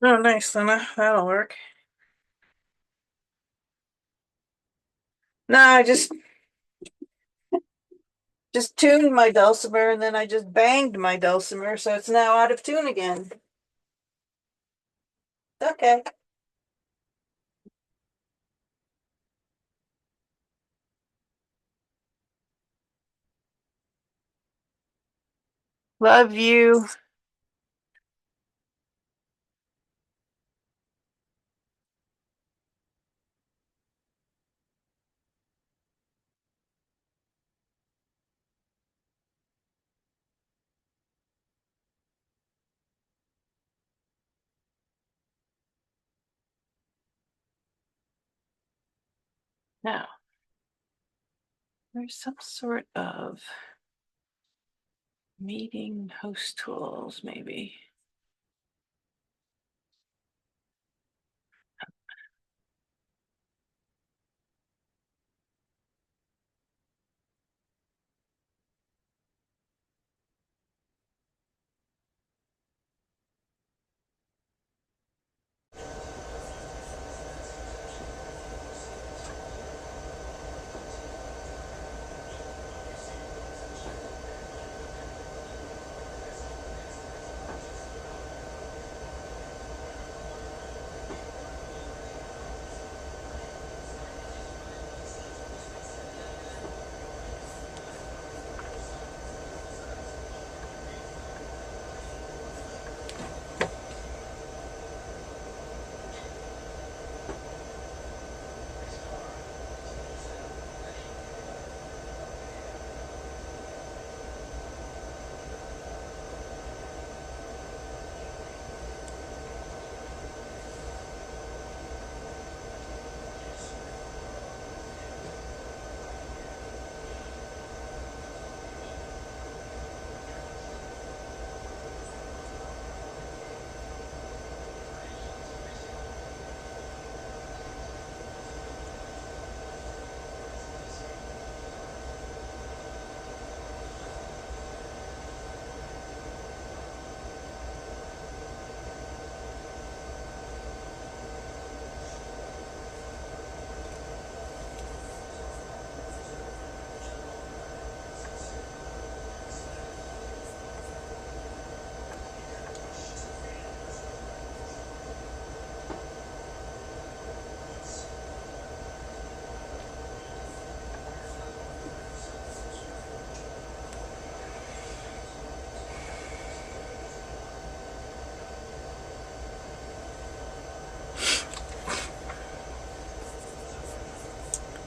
Oh, nice, then that'll work. No, I just tuned my dulcimer and then I just banged my dulcimer, so it's now out of tune again. Okay. Love you. Now, there's some sort of meeting host tools, maybe.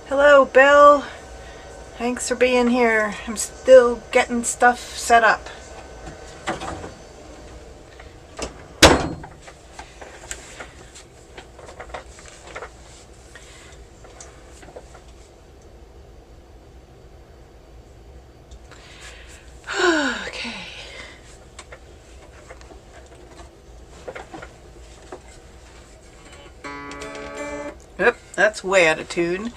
Hello, Bill. Thanks for being here. I'm still getting stuff set up. Okay. Oop, that's way out of tune.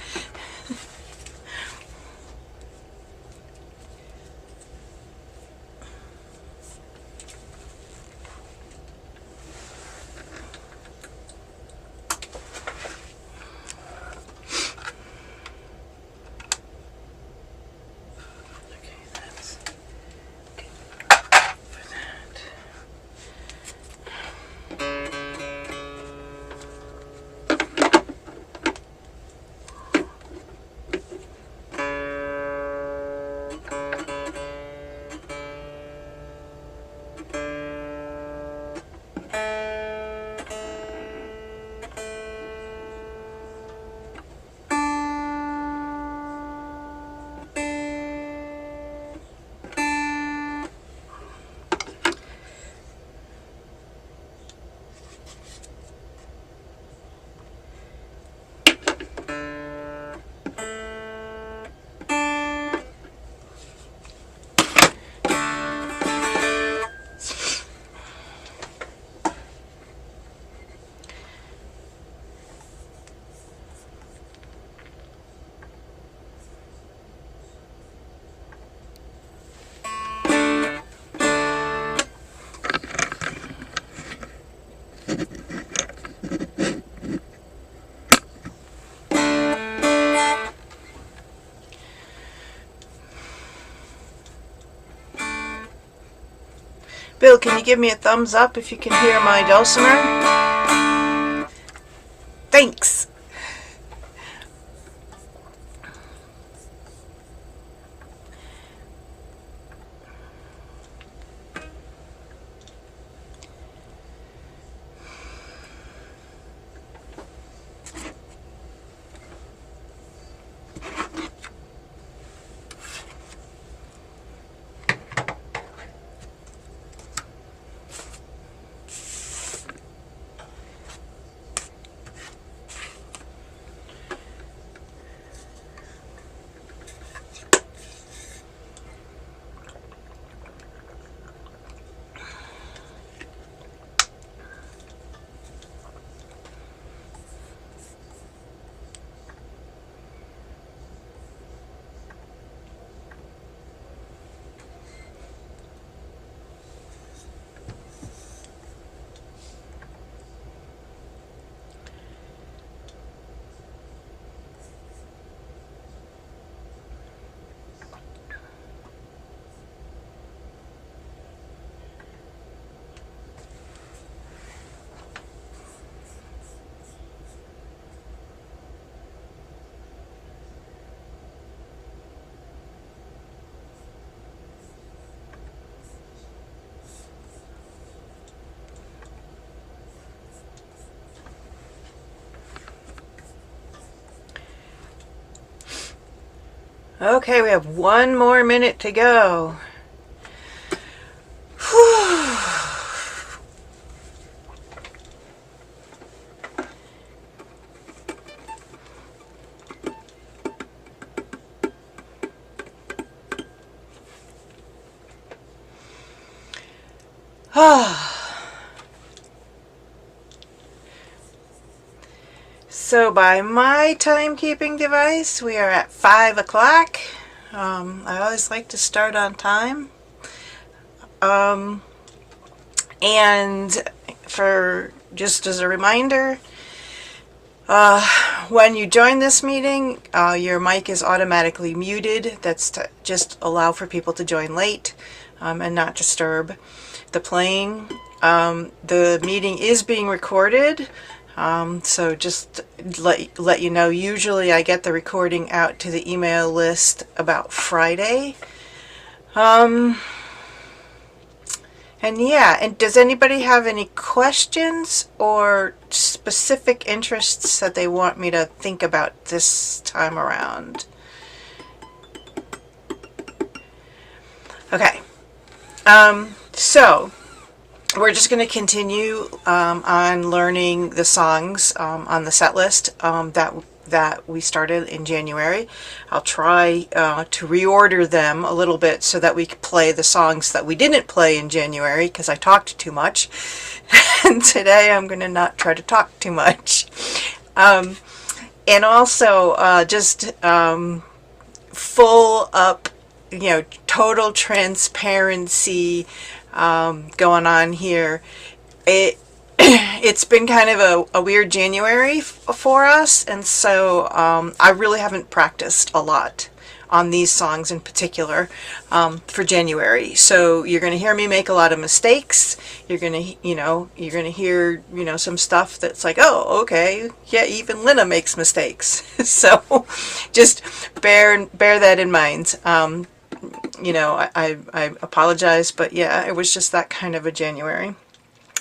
Bill, can you give me a thumbs up if you can hear my dulcimer? Thanks. Okay, we have 1 more minute to go. So by my timekeeping device, we are at 5 o'clock. I always like to start on time. And for just as a reminder, when you join this meeting, your mic is automatically muted. That's to just allow for people to join late and not disturb the playing. The meeting is being recorded. So just let you know, usually I get the recording out to the email list about Friday. And yeah, and does anybody have any questions or specific interests that they want me to think about this time around? Okay. So we're just going to continue on learning the songs on the set list that we started in January. I'll try to reorder them a little bit so that we can play the songs that we didn't play in January because I talked too much. And today I'm going to not try to talk too much. And also just full up, total transparency going on here. It's been kind of a weird January for us, and so I really haven't practiced a lot on these songs in particular for January. So you're going to hear me make a lot of mistakes. You're going to hear some stuff that's like, oh, okay, yeah, even Lena makes mistakes. So just bear that in mind. I apologize, but yeah, it was just that kind of a January.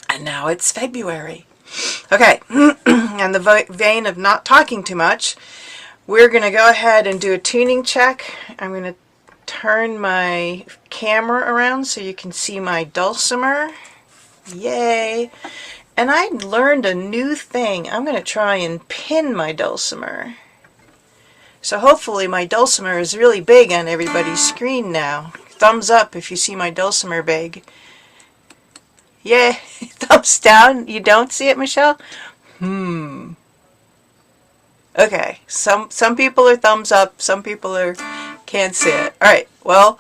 And now it's February. Okay, in the vein of not talking too much, we're going to go ahead and do a tuning check. I'm going to turn my camera around so you can see my dulcimer. Yay! And I learned a new thing. I'm going to try and pin my dulcimer. So hopefully my dulcimer is really big on everybody's screen now. Thumbs up if you see my dulcimer big. Yeah, thumbs down. You don't see it, Michelle? Okay, some people are thumbs up, some people can't see it. All right, well,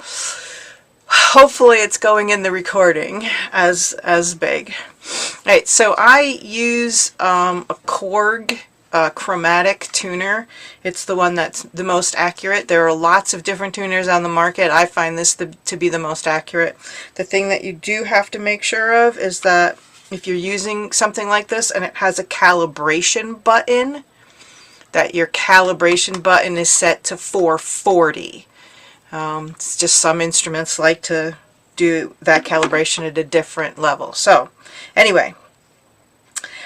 hopefully it's going in the recording as big. All right, so I use a Korg chromatic tuner. It's the one that's the most accurate. There are lots of different tuners on the market. I find this to be the most accurate. The thing that you do have to make sure of is that if you're using something like this and it has a calibration button, that your calibration button is set to 440. It's just some instruments like to do that calibration at a different level. So anyway,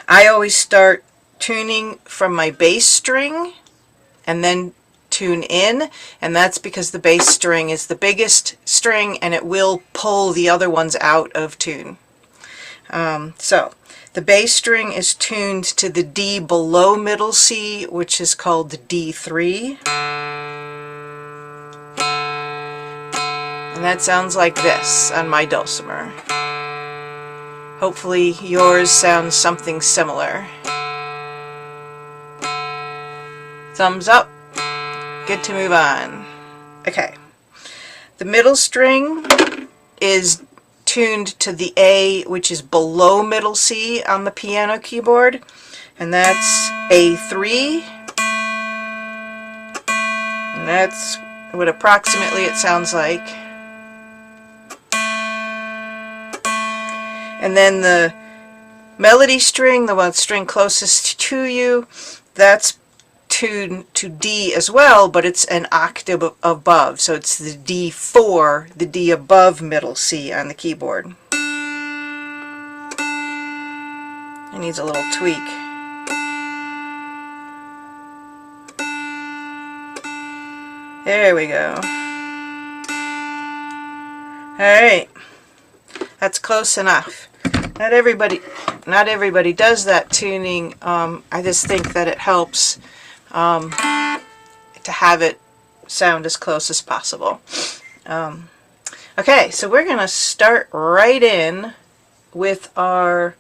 I always start tuning from my bass string and then tune in, and that's because the bass string is the biggest string and it will pull the other ones out of tune. So the bass string is tuned to the D below middle C, which is called the D3. And that sounds like this on my dulcimer. Hopefully yours sounds something similar. Thumbs up. Good to move on. Okay. The middle string is tuned to the A, which is below middle C on the piano keyboard, and that's A3. And that's what approximately it sounds like. And then the melody string, the one string closest to you, that's tuned to D as well, but it's an octave above. So it's the D4, the D above middle C on the keyboard. It needs a little tweak. There we go. Alright. That's close enough. Not everybody does that tuning. I just think that it helps to have it sound as close as possible. Okay, so we're going to start right in with our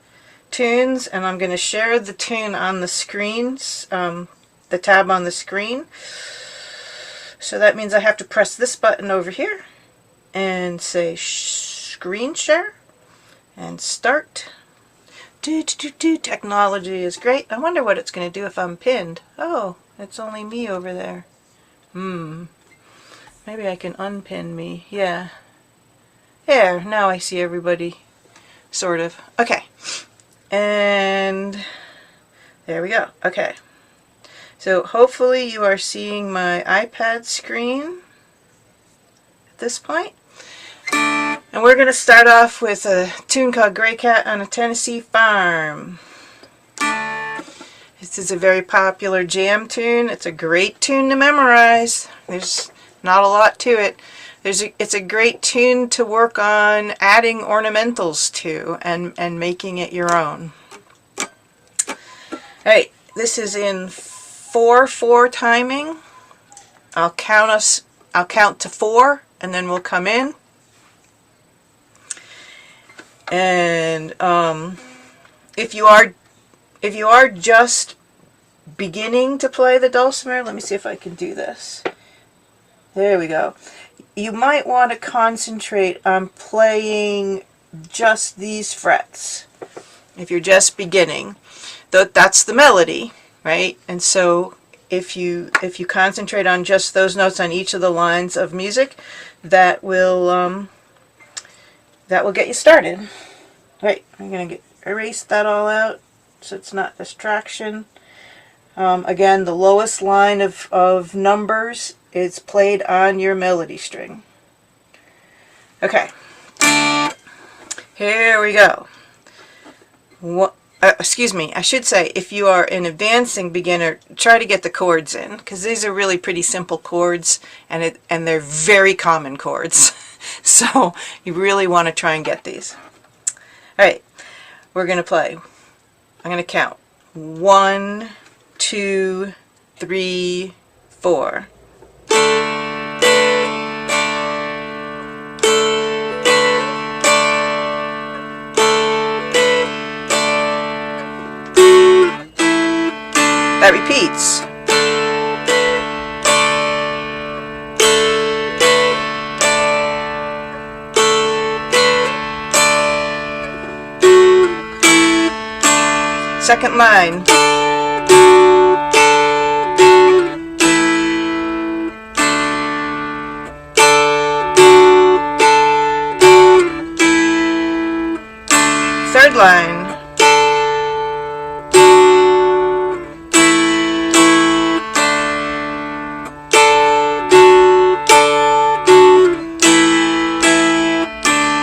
tunes, and I'm going to share the tune on the screens, the tab on the screen. So that means I have to press this button over here and say screen share and start. Technology is great. I wonder what it's going to do if I'm pinned. Oh, it's only me over there. Maybe I can unpin me. Yeah. There, now I see everybody. Sort of. Okay. And there we go. Okay. So hopefully you are seeing my iPad screen at this point. And we're going to start off with a tune called Gray Cat on a Tennessee Farm. This is a very popular jam tune. It's a great tune to memorize. There's not a lot to it. It's a great tune to work on adding ornamentals to and making it your own. Alright, this is in 4/4 timing. I'll count to 4 and then we'll come in. And if you are just beginning to play the dulcimer, let me see if I can do this. There we go. You might want to concentrate on playing just these frets. If you're just beginning, that's the melody, right? And so if you concentrate on just those notes on each of the lines of music, that will get you started. Right, I'm going to erase that all out so it's not distraction. Again, the lowest line of numbers is played on your melody string. Okay, here we go. Excuse me, I should say, if you are an advancing beginner, try to get the chords in, because these are really pretty simple chords, and they're very common chords. So you really want to try and get these. Alright, we're going to play. I'm going to count. 1, 2, 3, 4. That repeats. Second line. line.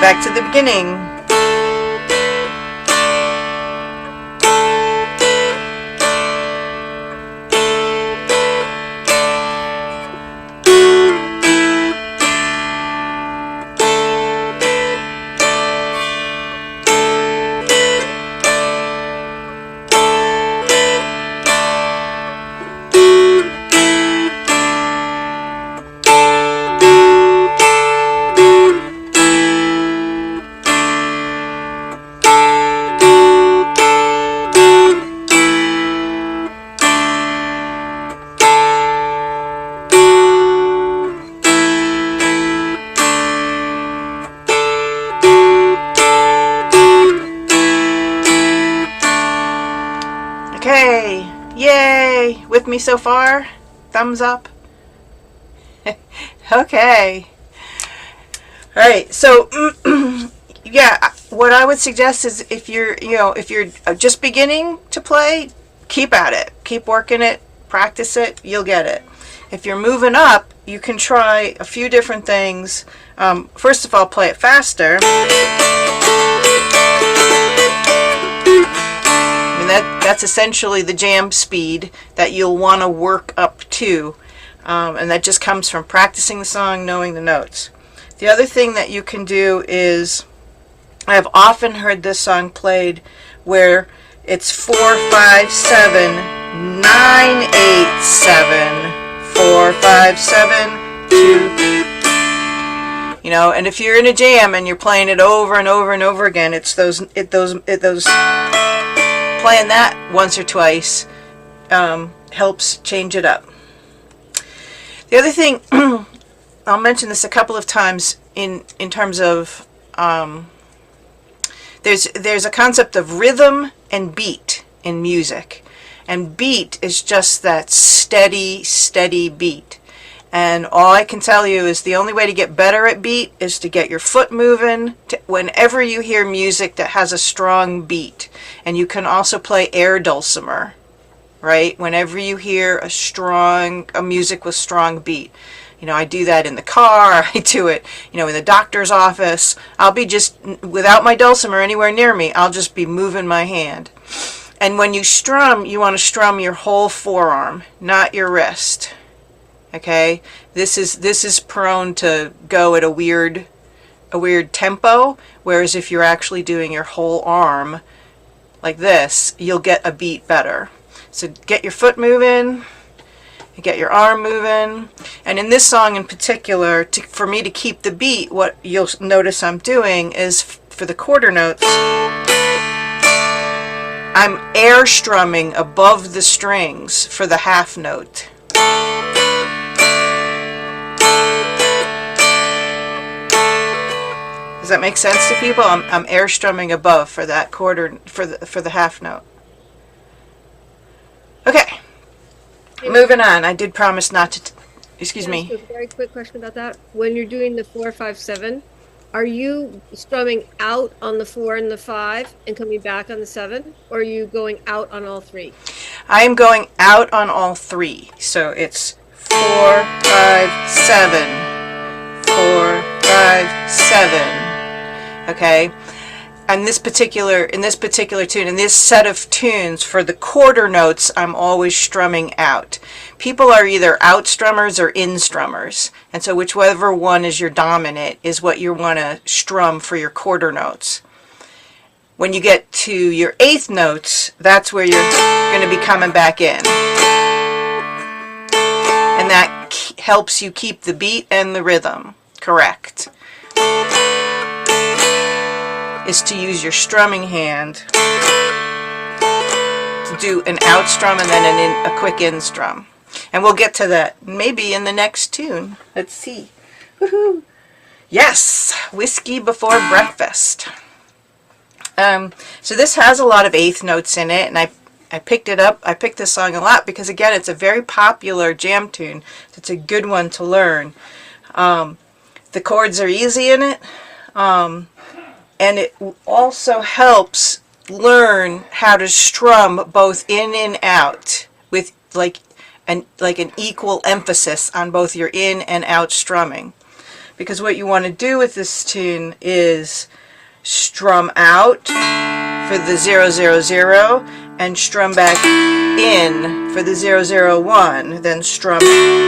Back to the beginning. Okay, yay! With me so far? Thumbs up. Okay. Alright, so yeah, what I would suggest is if you're just beginning to play, keep at it. Keep working it, practice it, you'll get it. If you're moving up, you can try a few different things. First of all, play it faster. That's essentially the jam speed that you'll want to work up to, and that just comes from practicing the song, knowing the notes. The other thing that you can do is, I've often heard this song played where it's 4, 5, 7, 9, 8, 7, 4, 5, 7, 2. And if you're in a jam and you're playing it over and over and over again, it's those playing that once or twice helps change it up. The other thing, I'll mention this a couple of times in terms of there's a concept of rhythm and beat in music, and beat is just that steady beat. And all I can tell you is the only way to get better at beat is to get your foot moving whenever you hear music that has a strong beat. And you can also play air dulcimer, right? Whenever you hear a music with strong beat. I do that in the car, I do it, in the doctor's office. I'll be just, without my dulcimer anywhere near me, I'll just be moving my hand. And when you strum, you want to strum your whole forearm, not your wrist. Okay, this is prone to go at a weird tempo, whereas if you're actually doing your whole arm like this, you'll get a beat better. So get your foot moving, get your arm moving, and in this song in particular, for me to keep the beat, what you'll notice I'm doing is for the quarter notes, I'm air strumming above the strings for the half note. Does that make sense to people? I'm air strumming above for that quarter, for the half note. Okay, moving on. I did promise not to. Excuse me. A very quick question about that. When you're doing the 4, 5, 7, are you strumming out on the 4 and the 5 and coming back on the 7, or are you going out on all 3? I am going out on all 3. So it's 4, 5, 7, 4, 5, 7. Okay, and in this particular tune, in this set of tunes, for the quarter notes, I'm always strumming out. People are either out strummers or in strummers, and so whichever one is your dominant is what you want to strum for your quarter notes. When you get to your eighth notes, that's where you're going to be coming back in, and that helps you keep the beat and the rhythm correct. Is to use your strumming hand to do an out strum and then a quick in strum. And we'll get to that maybe in the next tune. Let's see. Woohoo! Yes! Whiskey Before Breakfast. So this has a lot of eighth notes in it, and I picked it up. I picked this song a lot because, again, it's a very popular jam tune. It's a good one to learn. The chords are easy in it. And it also helps learn how to strum both in and out with like an equal emphasis on both your in and out strumming. Because what you want to do with this tune is strum out for the 000 and strum back in for the 001, then strum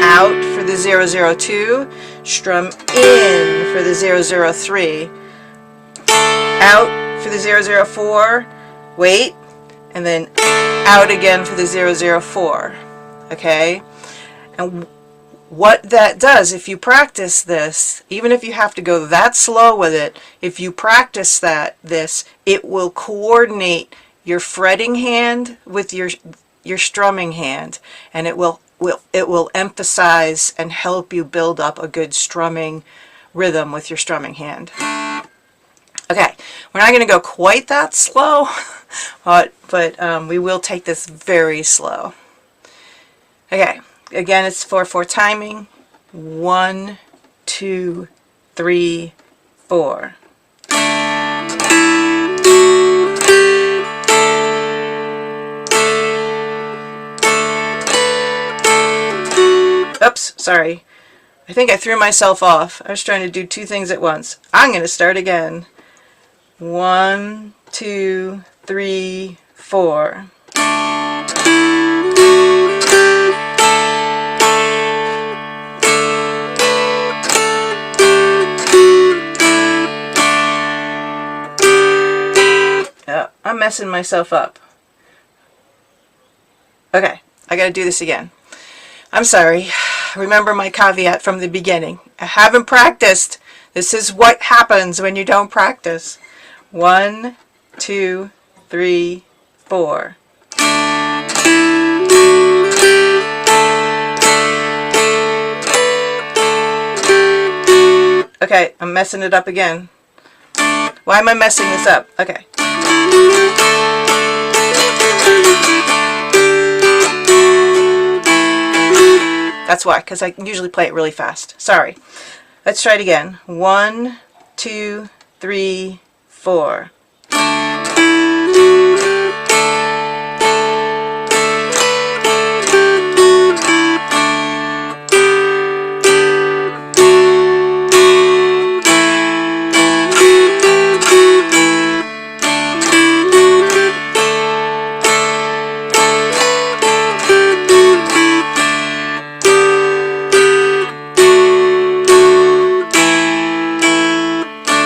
out for the 002, strum in for the 003, out for the 004, wait, and then out again for the 004. Okay? And what that does, if you practice this, even if you have to go that slow with it, if you practice this, it will coordinate your fretting hand with your strumming hand, and it will emphasize and help you build up a good strumming rhythm with your strumming hand. Okay, we're not going to go quite that slow, but we will take this very slow. Okay, again, it's 4/4 timing. 1, 2, 3, 4. Oops, sorry. I think I threw myself off. I was trying to do two things at once. I'm going to start again. 1, 2, 3, 4. Oh, I'm messing myself up. Okay, I gotta do this again. I'm sorry. Remember my caveat from the beginning. I haven't practiced. This is what happens when you don't practice. 1, 2, 3, 4. Okay, I'm messing it up again. Why am I messing this up? Okay. That's why, because I usually play it really fast. Sorry. Let's try it again. 1, 2, 3, 4.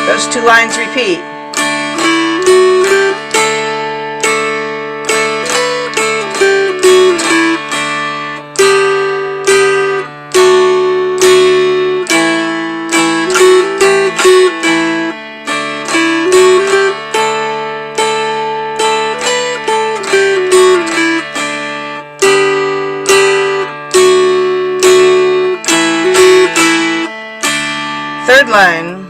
Those two lines repeat. Third line.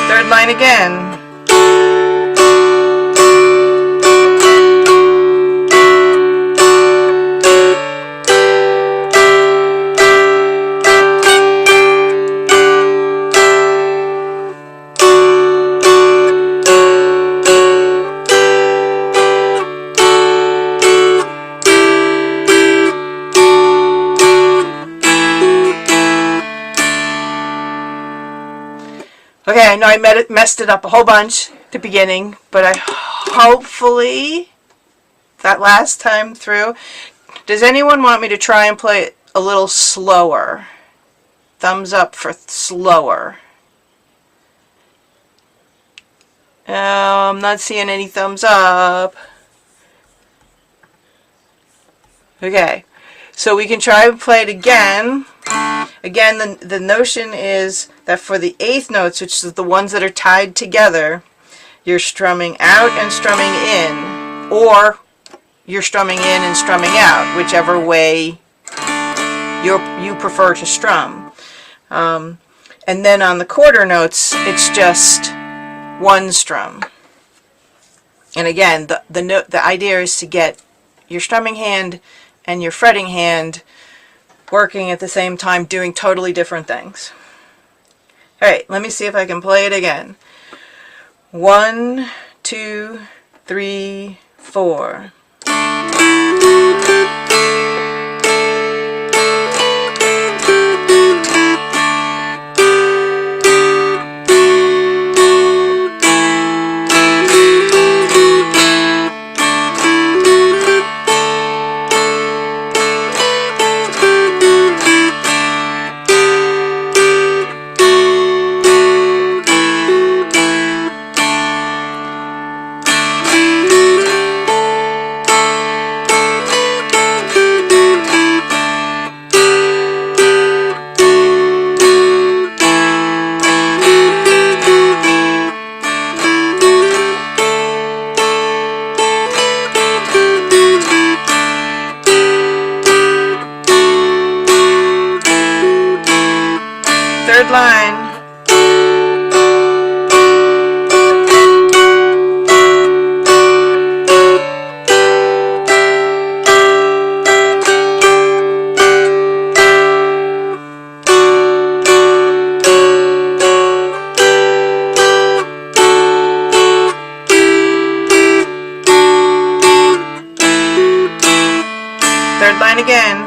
Third line again. Okay, I know I messed it up a whole bunch at the beginning, but I hopefully that last time through. Does anyone want me to try and play it a little slower? Thumbs up for slower. I'm not seeing any thumbs up. Okay, so we can try and play it again. Again, the notion is that for the eighth notes, which is the ones that are tied together, you're strumming out and strumming in, or you're strumming in and strumming out, whichever way you prefer to strum. And then on the quarter notes, it's just one strum. And again, the idea is to get your strumming hand and your fretting hand working at the same time, doing totally different things. All right, let me see if I can play it again. 1, 2, 3, 4. Third line. Third line again.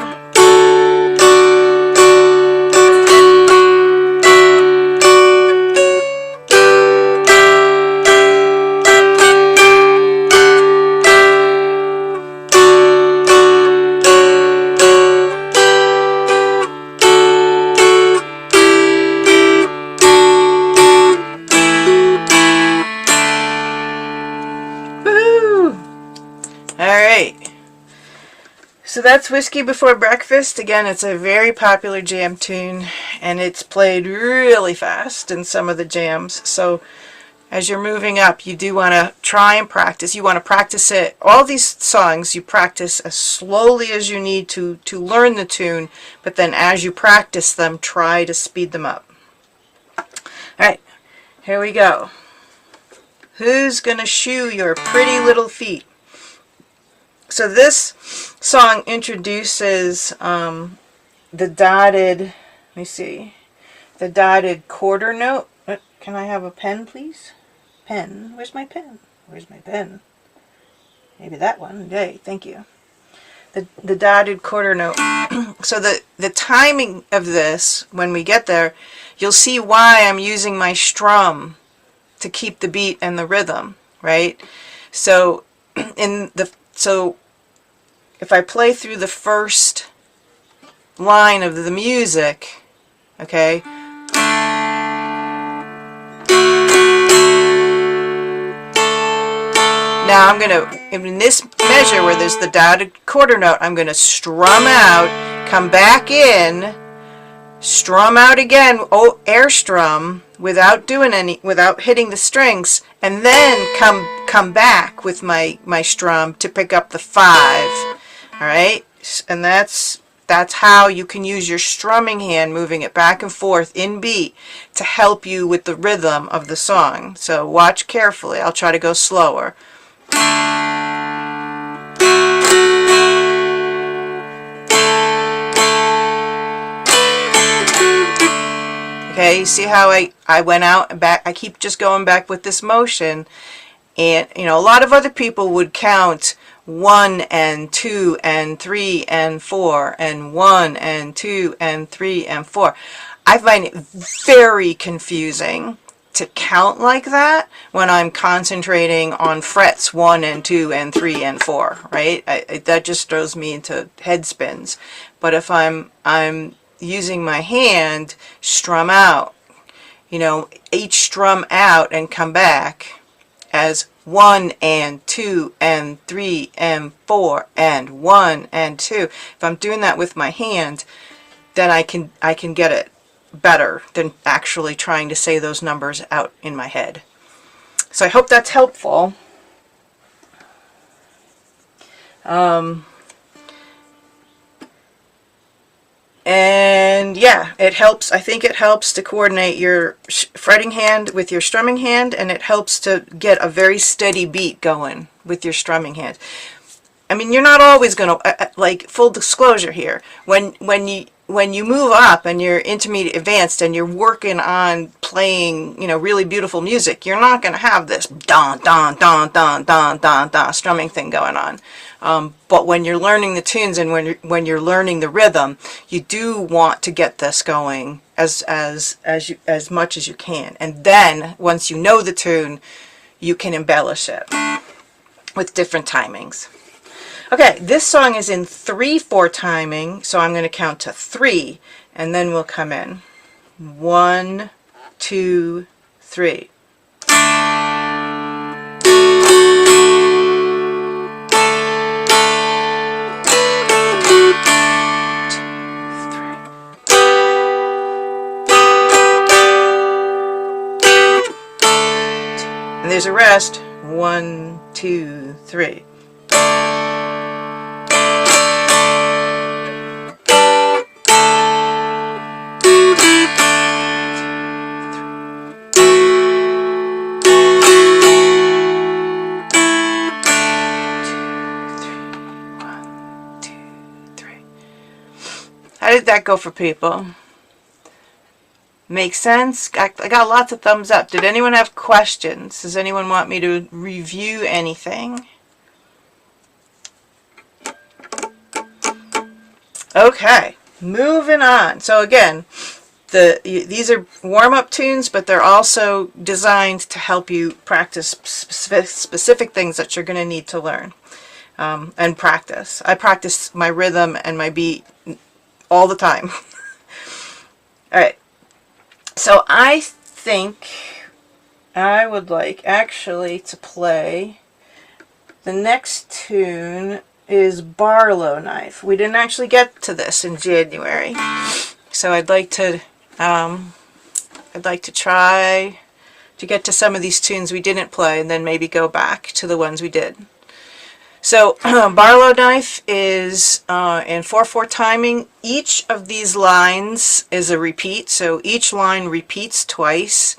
Alright, so that's Whiskey Before Breakfast. Again, it's a very popular jam tune, and it's played really fast in some of the jams. So as you're moving up, you do want to try and practice. You want to practice it. All these songs, you practice as slowly as you need to learn the tune, but then as you practice them, try to speed them up. Alright, here we go. Who's gonna shoe your pretty little feet? So this song introduces the dotted, let me see, the dotted quarter note. Can I have a pen, please? Pen. Where's my pen? Where's my pen? Maybe that one. Yay, thank you. The dotted quarter note. So the timing of this, when we get there, you'll see why I'm using my strum to keep the beat and the rhythm, right? So if I play through the first line of the music, okay, now I'm going to, in this measure where there's the dotted quarter note, I'm going to strum out, come back in, strum out again, air strum, without hitting the strings, and then come back with my strum to pick up the 5. All right, and that's how you can use your strumming hand, moving it back and forth in beat to help you with the rhythm of the song. So watch carefully. I'll try to go slower. Okay, you see how I went out and back? I keep just going back with this motion. And, you know, a lot of other people would count 1 and 2 and 3 and 4 and 1 and 2 and 3 and 4. I find it very confusing to count like that when I'm concentrating on frets 1 and 2 and 3 and 4, right? That just throws me into head spins. But if I'm using my hand, strum out, you know, each strum out and come back as 1 and 2 and 3 and 4 and 1 and 2. If I'm doing that with my hand, then I can get it better than actually trying to say those numbers out in my head. So I hope that's helpful. And yeah, it helps. I think it helps to coordinate your fretting hand with your strumming hand, and it helps to get a very steady beat going with your strumming hand. I mean, you're not always going to, like, full disclosure here, when you move up and you're intermediate advanced and you're working on playing, you know, really beautiful music, you're not going to have this don don don don don don don strumming thing going on. But when you're learning the tunes and when you're learning the rhythm, you do want to get this going as much as you can. And then once you know the tune, you can embellish it with different timings. Okay, this song is in 3/4 timing, so I'm going to count to 3, and then we'll come in. 1, 2, 3. And there's a rest. 1, 2, 3. How did that go for people? Make sense? I got lots of thumbs up. Did anyone have questions? Does anyone want me to review anything? Okay, moving on. So again, these are warm-up tunes, but they're also designed to help you practice specific things that you're going to need to learn and practice. I practice my rhythm and my beat all the time. All right. So I think I would like actually to play the next tune is Barlow Knife. We didn't actually get to this in January, so I'd like to try to get to some of these tunes we didn't play and then maybe go back to the ones we did. So Barlow Knife is in 4/4 timing. Each of these lines is a repeat, so each line repeats twice.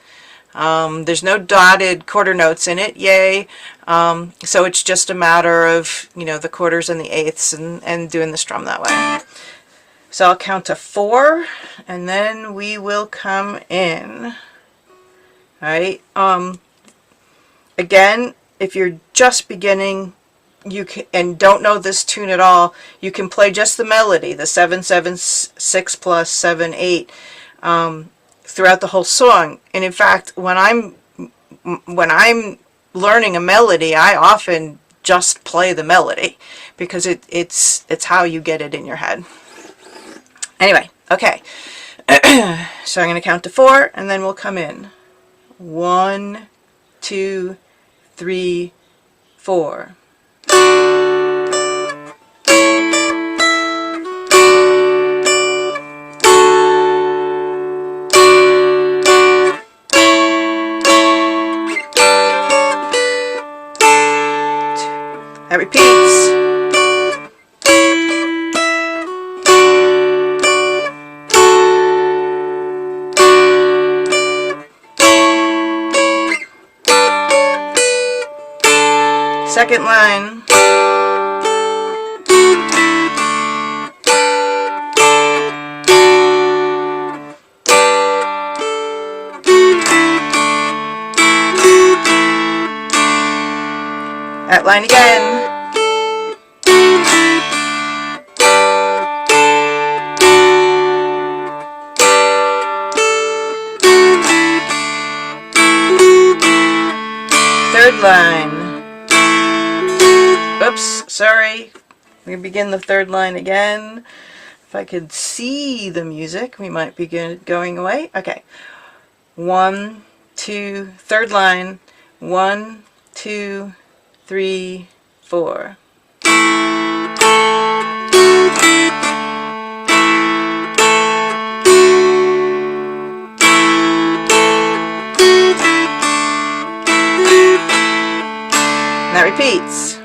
There's no dotted quarter notes in it, yay. So it's just a matter of, you know, the quarters and the eighths and doing the strum that way. So I'll count to 4 and then we will come in. All right. Again, if you're just beginning, you can, and don't know this tune at all, you can play just the melody, the 7/7/6 plus 7/8, throughout the whole song. And in fact, when I'm learning a melody, I often just play the melody because it's how you get it in your head. Anyway, okay. So I'm going to count to 4 and then we'll come in. 1, 2, 3, 4. That repeats. Second line. That line again. Third line. Oops, sorry. We begin the third line again. If I could see the music, we might begin going away. Okay. 1, 2, third line. 1, 2, 3, 4. And that repeats.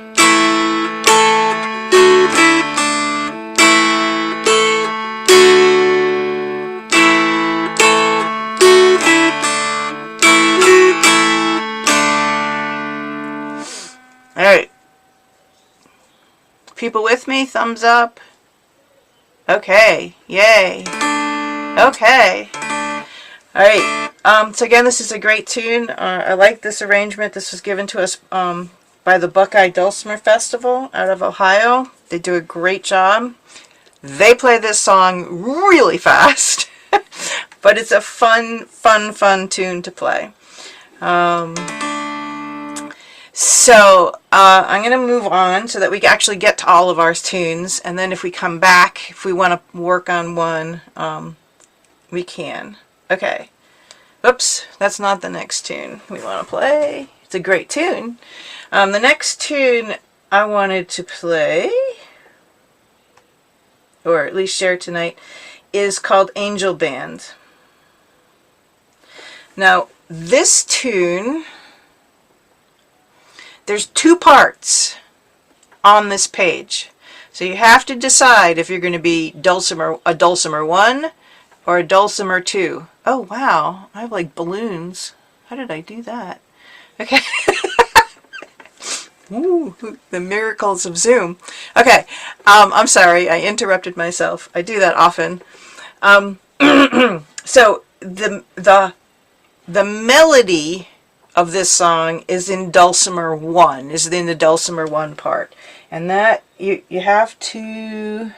People with me? Thumbs up. Okay. Yay. Okay. All right. So again, this is a great tune. I like this arrangement. This was given to us by the Buckeye Dulcimer Festival out of Ohio. They do a great job. They play this song really fast, but it's a fun tune to play. So I'm going to move on so that we actually get to all of our tunes, and then if we come back, if we want to work on one, we can. Okay. Oops, that's not the next tune we want to play. It's a great tune. The next tune I wanted to play, or at least share tonight, is called Angel Band. Now, this tune, there's 2 parts on this page. So you have to decide if you're going to be a Dulcimer 1 or a Dulcimer 2. Oh, wow. I have like balloons. How did I do that? Okay. Ooh, the miracles of Zoom. Okay. I'm sorry. I interrupted myself. I do that often. So the melody of this song is in Dulcimer 1, is in the Dulcimer 1 part. And that, you have to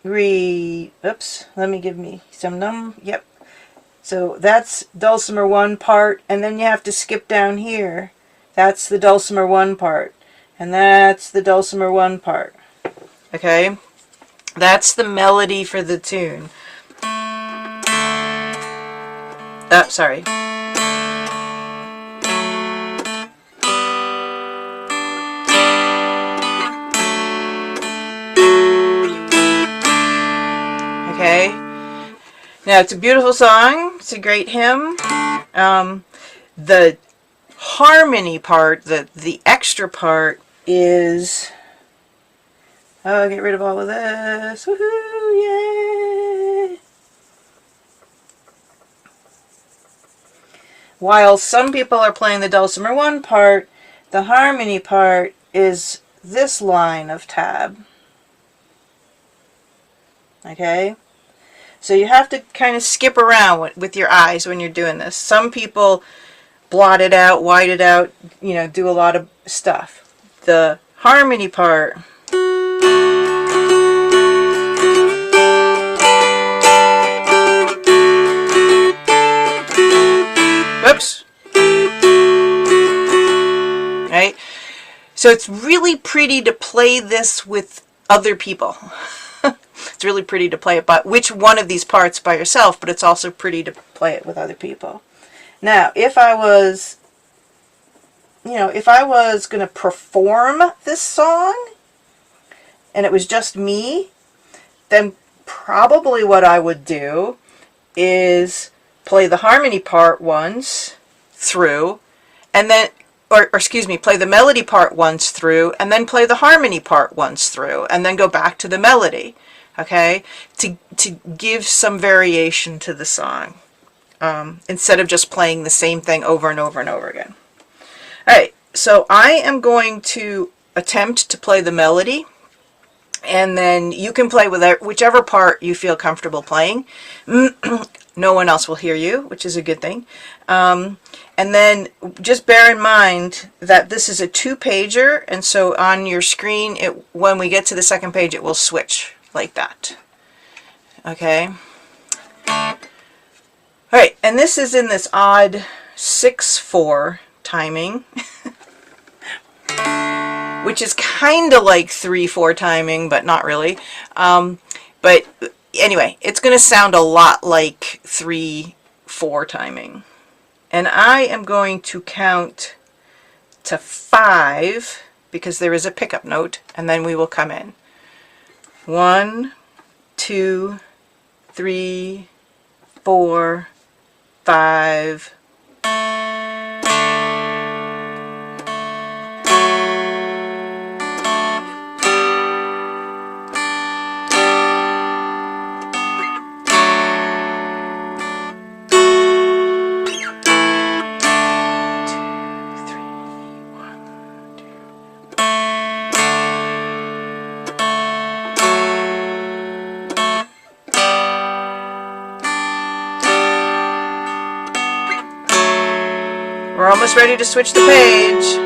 read, oops, let me give me some yep. So that's Dulcimer 1 part, and then you have to skip down here. That's the Dulcimer 1 part, and that's the Dulcimer 1 part. Okay? That's the melody for the tune. Sorry. Okay. Now, it's a beautiful song. It's a great hymn. The harmony part, the extra part is... Oh, get rid of all of this. Woohoo! Yay! While some people are playing the Dulcimer 1 part, the harmony part is this line of tab. Okay? So you have to kind of skip around with your eyes when you're doing this. Some people blot it out, white it out, you know, do a lot of stuff. The harmony part... Whoops. Right? So it's really pretty to play this with other people. It's really pretty to play it by which one of these parts by yourself, but it's also pretty to play it with other people. Now, if I was, if I was going to perform this song and it was just me, then probably what I would do is play the harmony part once through, and then, or excuse me, play the melody part once through, and then play the harmony part once through, and then go back to the melody, okay, to give some variation to the song, instead of just playing the same thing over and over and over again. Alright, so I am going to attempt to play the melody, and then you can play with whichever part you feel comfortable playing. No one else will hear you, which is a good thing. And then just bear in mind that this is a 2-pager, and so on your screen, when we get to the second page, it will switch like that. Okay? Alright, and this is in this odd 6/4 timing, which is kind of like 3/4 timing, but not really. But anyway, it's going to sound a lot like 3/4 timing. And I am going to count to 5 because there is a pickup note, and then we will come in. 1, 2, 3, 4, 5. almost ready to switch the page.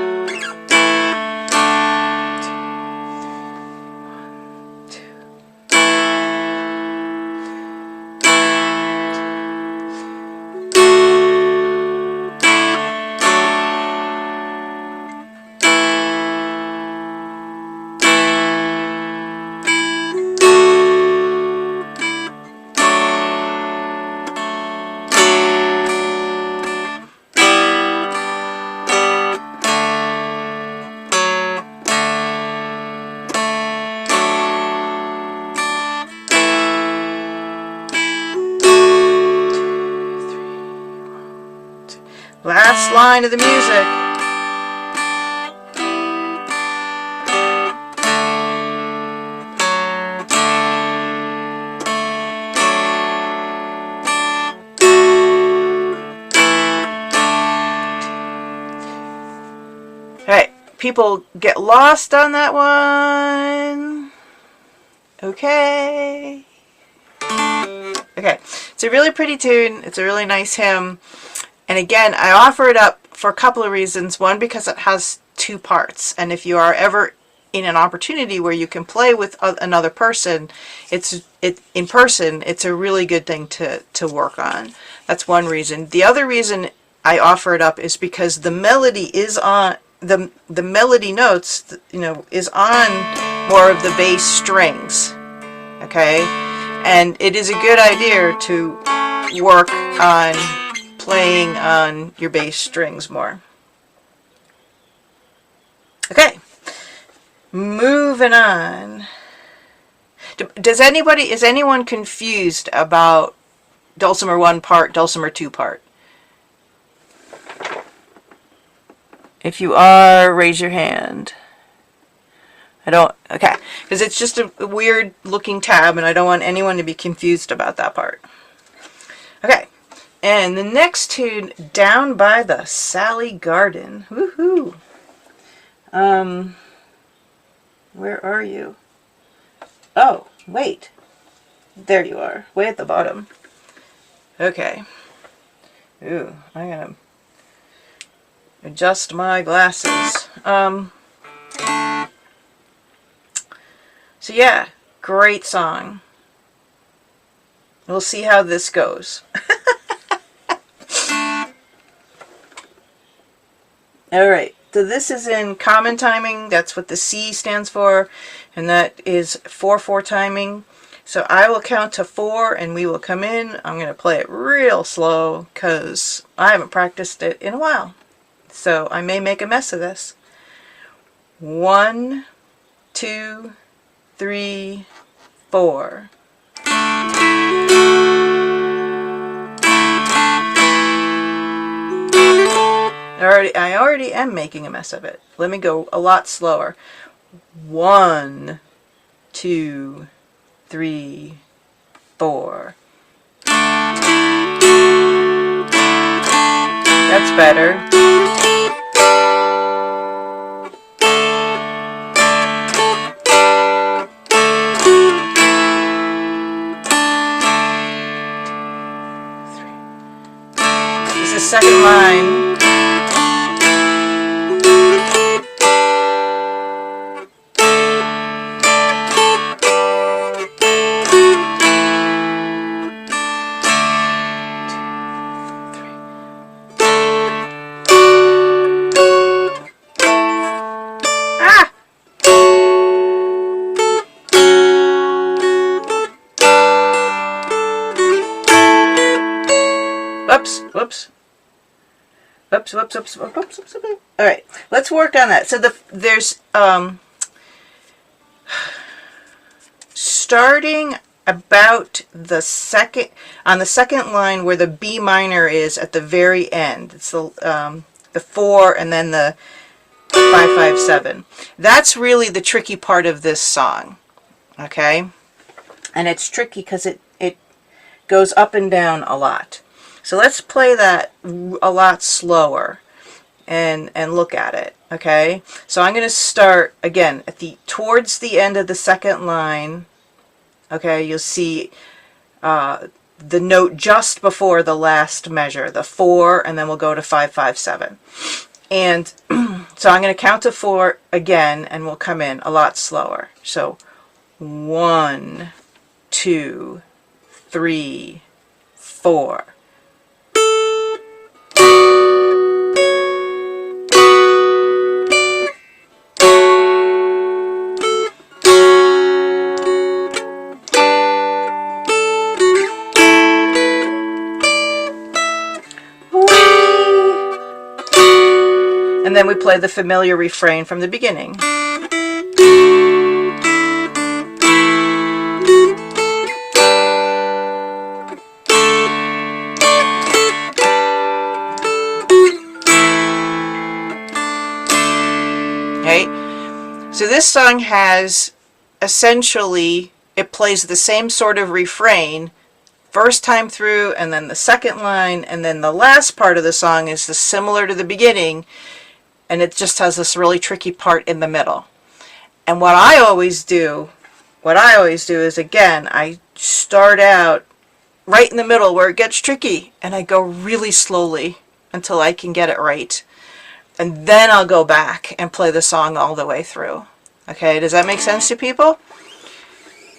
Last line of the music. Alright, people get lost on that one. Okay. Okay, it's a really pretty tune. It's a really nice hymn. And again, I offer it up for a couple of reasons. One, because it has two parts. And if you are ever in an opportunity where you can play with another person, in person, it's a really good thing to work on. That's one reason. The other reason I offer it up is because the melody is on, the melody notes, is on more of the bass strings. Okay? And it is a good idea to work on playing on your bass strings more. Okay, moving on. Is anyone confused about Dulcimer 1 part, Dulcimer 2 part? If you are, raise your hand. Okay, because it's just a weird looking tab and I don't want anyone to be confused about that part. Okay. And the next tune, Down by the Sally Garden. Woohoo! Where are you? Oh, wait. There you are, way at the bottom. Okay. Ooh, I'm gonna adjust my glasses. So yeah, great song. We'll see how this goes. Alright, so this is in common timing. That's what the C stands for. And that is 4/4 timing. So I will count to 4 and we will come in. I'm going to play it real slow because I haven't practiced it in a while. So I may make a mess of this. 1, 2, 3, 4. I already am making a mess of it. Let me go a lot slower. 1, 2, 3, 4. That's better. This is the second line. Whoops. Alright, let's work on that. So there's starting about the on the second line where the B minor is at the very end. It's the 4 and then the 5/5/7. That's really the tricky part of this song. Okay? And it's tricky because it goes up and down a lot. So let's play that a lot slower and look at it, okay? So I'm going to start again at towards the end of the second line. Okay, you'll see the note just before the last measure, the 4, and then we'll go to 5, 5, 7. And so I'm going to count to 4 again, and we'll come in a lot slower. So 1, 2, 3, 4. And then we play the familiar refrain from the beginning. Okay, so this song has essentially, it plays the same sort of refrain first time through, and then the second line, and then the last part of the song is similar to the beginning, and it just has this really tricky part in the middle. And what I always do is, again, I start out right in the middle where it gets tricky, and I go really slowly until I can get it right. And then I'll go back and play the song all the way through. Okay, does that make sense to people?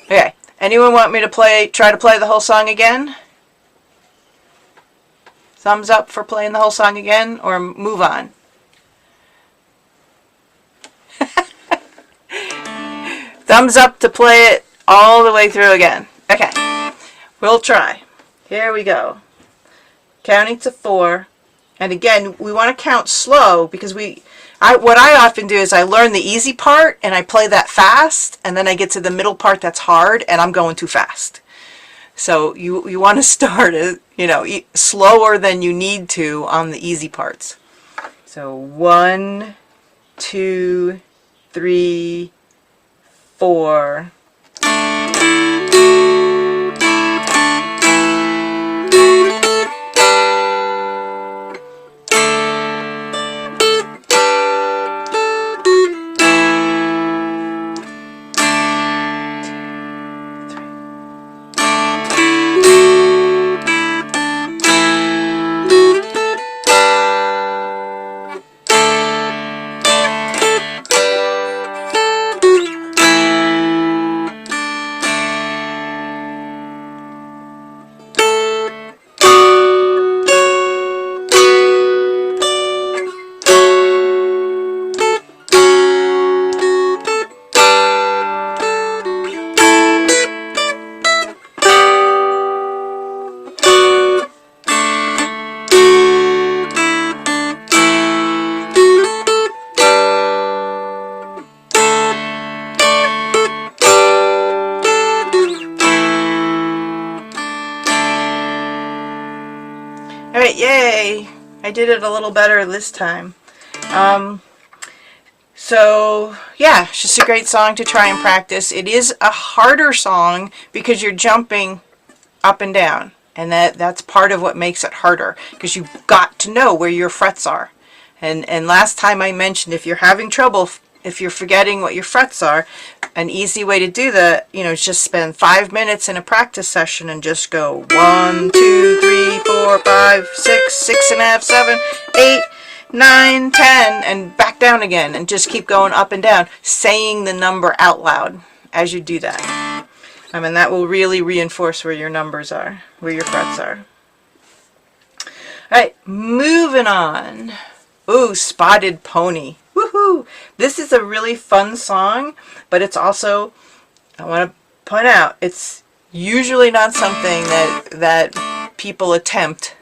Okay, anyone want me to try to play the whole song again? Thumbs up for playing the whole song again, or move on? Thumbs up to play it all the way through again. Okay, we'll try. Here we go. Counting to 4. And again, we want to count slow because what I often do is I learn the easy part and I play that fast, and then I get to the middle part that's hard and I'm going too fast. So you want to start slower than you need to on the easy parts. So 1, 2, 3, 4. Alright, yay! I did it a little better this time. So, yeah, it's just a great song to try and practice. It is a harder song because you're jumping up and down. And that's part of what makes it harder, because you've got to know where your frets are. And last time I mentioned, if you're having trouble, if you're forgetting what your frets are, an easy way to do that, is just spend 5 minutes in a practice session and just go 1, 2, 3, 4, 5, 6, 6.5, 7, 8, 9, 10, and back down again, and just keep going up and down, saying the number out loud as you do that. And that will really reinforce where your numbers are, where your frets are. Alright, moving on. Ooh, Spotted Pony. Woohoo! This is a really fun song, but it's also, I want to point out, it's usually not something that people attempt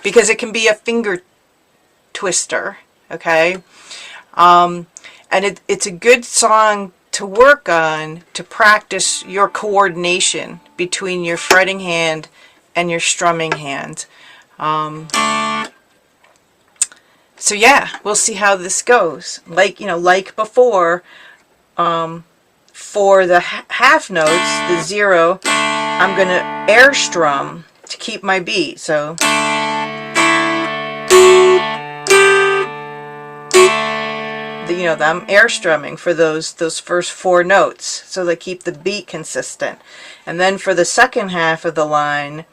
because it can be a finger twister, okay? And it's a good song to work on to practice your coordination between your fretting hand and your strumming hand. So yeah, we'll see how this goes. Like before, for the half notes, the 0, I'm going to air strum to keep my beat. So you know, I'm air strumming for those first 4 notes, so they keep the beat consistent. And then for the second half of the line,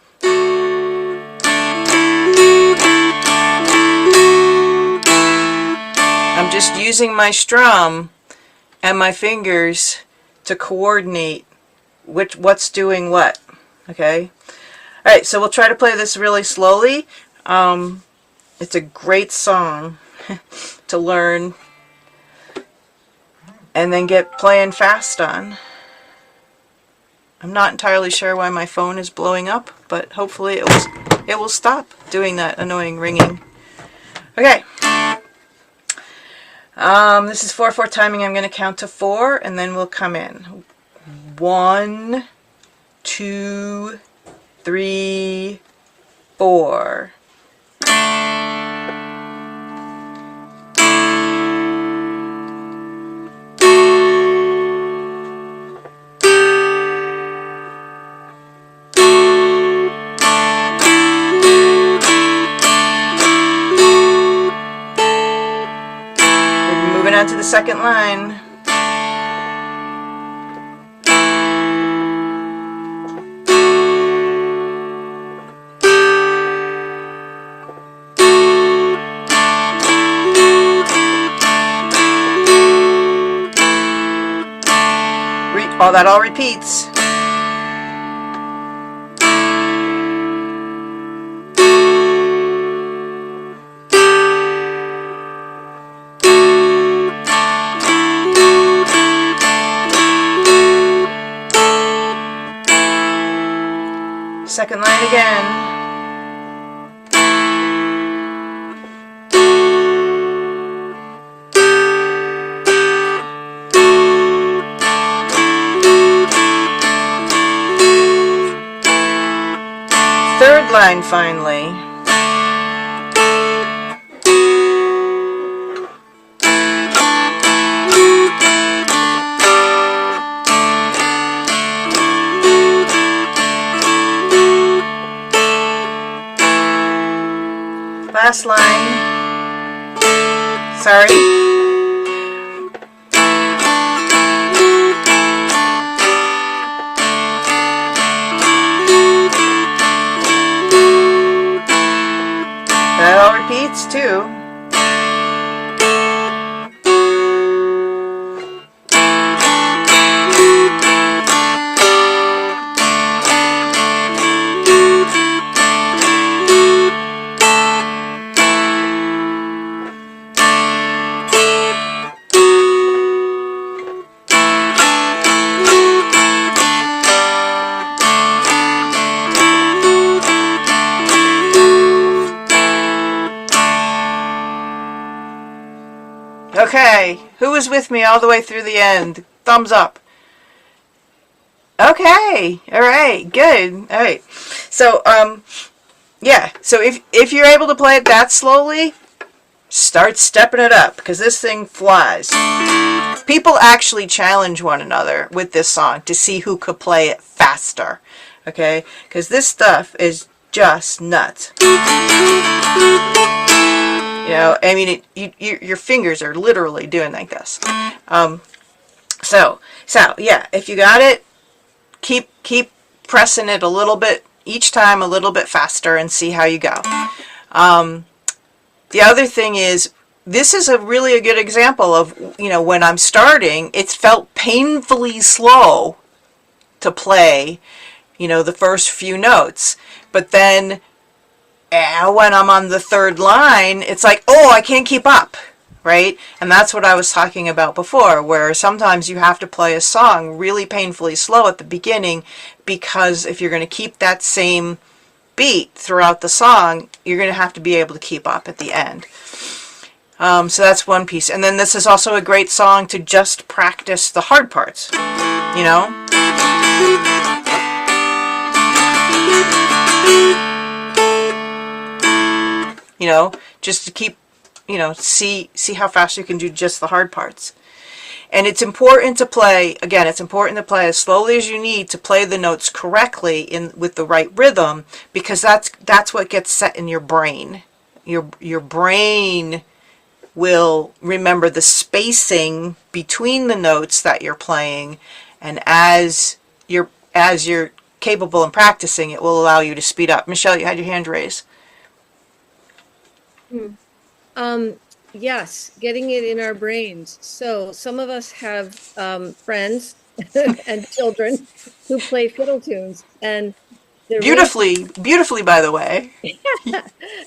I'm just using my strum and my fingers to coordinate what's doing what. Okay? Alright, so we'll try to play this really slowly. It's a great song to learn and then get playing fast on. I'm not entirely sure why my phone is blowing up, but hopefully it will stop doing that annoying ringing. Okay. This is 4/4 timing. I'm going to count to 4 and then we'll come in. 1, 2, 3, 4. Moving on to the second line. That all repeats. Second line again. Third line finally. Last line. Sorry. That all repeats too. Okay, who was with me all the way through the end? Thumbs up. Okay, all right, good. All right, so yeah. So if you're able to play it that slowly, start stepping it up because this thing flies. People actually challenge one another with this song to see who could play it faster. Okay, because this stuff is just nuts. You know, I mean, your fingers are literally doing like this. So yeah, if you got it, keep pressing it a little bit each time, a little bit faster, and see how you go. The other thing is, this is really a good example of, you know, when I'm starting, it's felt painfully slow to play, you know, the first few notes, but then when I'm on the third line, it's like, oh, I can't keep up, right? And that's what I was talking about before, where sometimes you have to play a song really painfully slow at the beginning, because if you're going to keep that same beat throughout the song, you're going to have to be able to keep up at the end. So that's one piece. And then this is also a great song to just practice the hard parts, you know? You know, just to keep, you know, see how fast you can do just the hard parts. And it's important to play, again, it's important to play as slowly as you need to play the notes correctly with the right rhythm, because that's what gets set in your brain. Your brain will remember the spacing between the notes that you're playing, and as you're capable and practicing, it will allow you to speed up. Michelle, you had your hand raised. Yes, getting it in our brains. So some of us have friends and children who play fiddle tunes, and the Beautifully, by the way.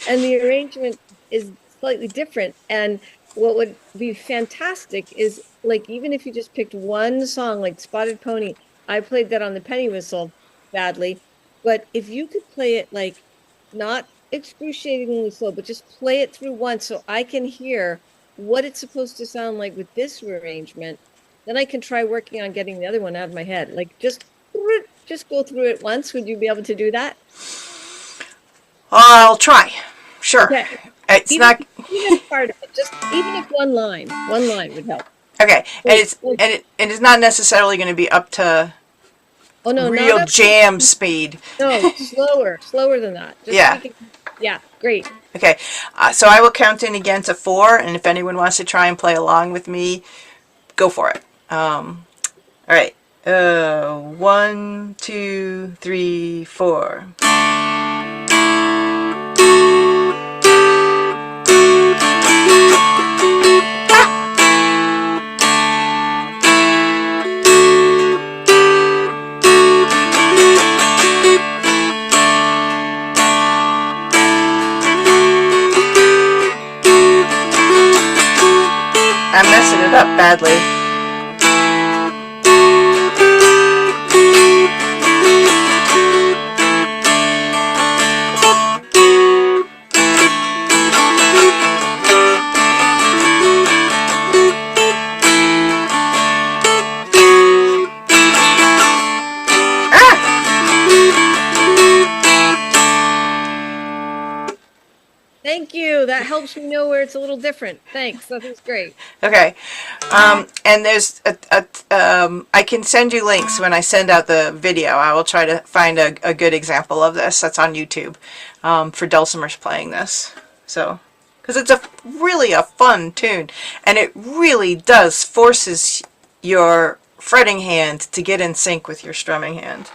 and the arrangement is slightly different. And what would be fantastic is, like, even if you just picked one song like Spotted Pony, I played that on the penny whistle badly, but if you could play it like not excruciatingly slow, but just play it through once so I can hear what it's supposed to sound like with this arrangement, then I can try working on getting the other one out of my head. Like, just go through it once. Would you be able to do that? I'll try. Sure. Okay. It's even, not even part of it. Just even if one line would help. okay, and it's not necessarily going to be up to Oh no, real not jam speed. No, slower than that. Just Yeah. Yeah, great. Okay, so I will count in again to 4, and if anyone wants to try and play along with me, go for it. All right. 1, 2, 3, 4. I'm messing it up badly. Thank you. That helps me know where it's a little different. Thanks. That was great. Okay, and there's I can send you links when I send out the video. I will try to find a good example of this that's on YouTube for dulcimers playing this. So, because it's really a fun tune, and it really does forces your fretting hand to get in sync with your strumming hand.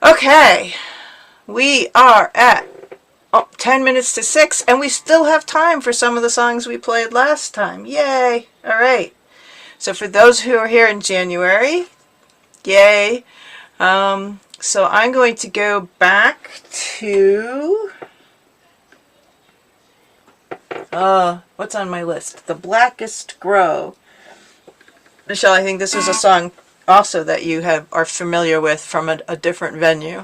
Okay, we are at 10 minutes to 6, and we still have time for some of the songs we played last time. Yay! All right. So for those who are here in January, yay. So I'm going to go back to what's on my list? The Blackest Crow. Michelle, I think this is a song also that you are familiar with from a different venue.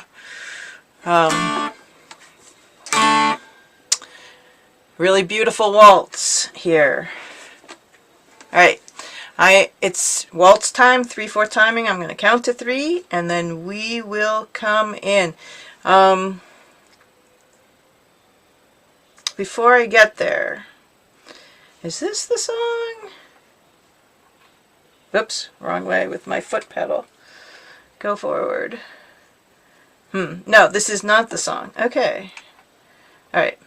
Really beautiful waltz here. All right, it's waltz time, 3/4 timing. I'm going to count to 3, and then we will come in. Before I get there, is this the song? Oops, wrong way with my foot pedal. Go forward. No, this is not the song. Okay. All right.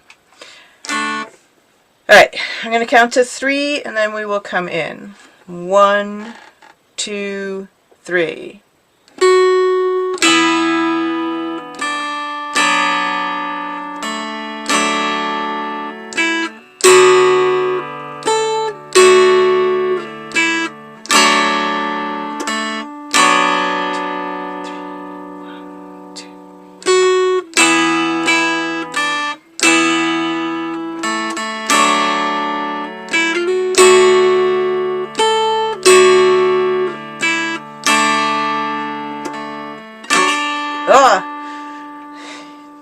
Alright, I'm going to count to 3, and then we will come in. 1, 2, 3.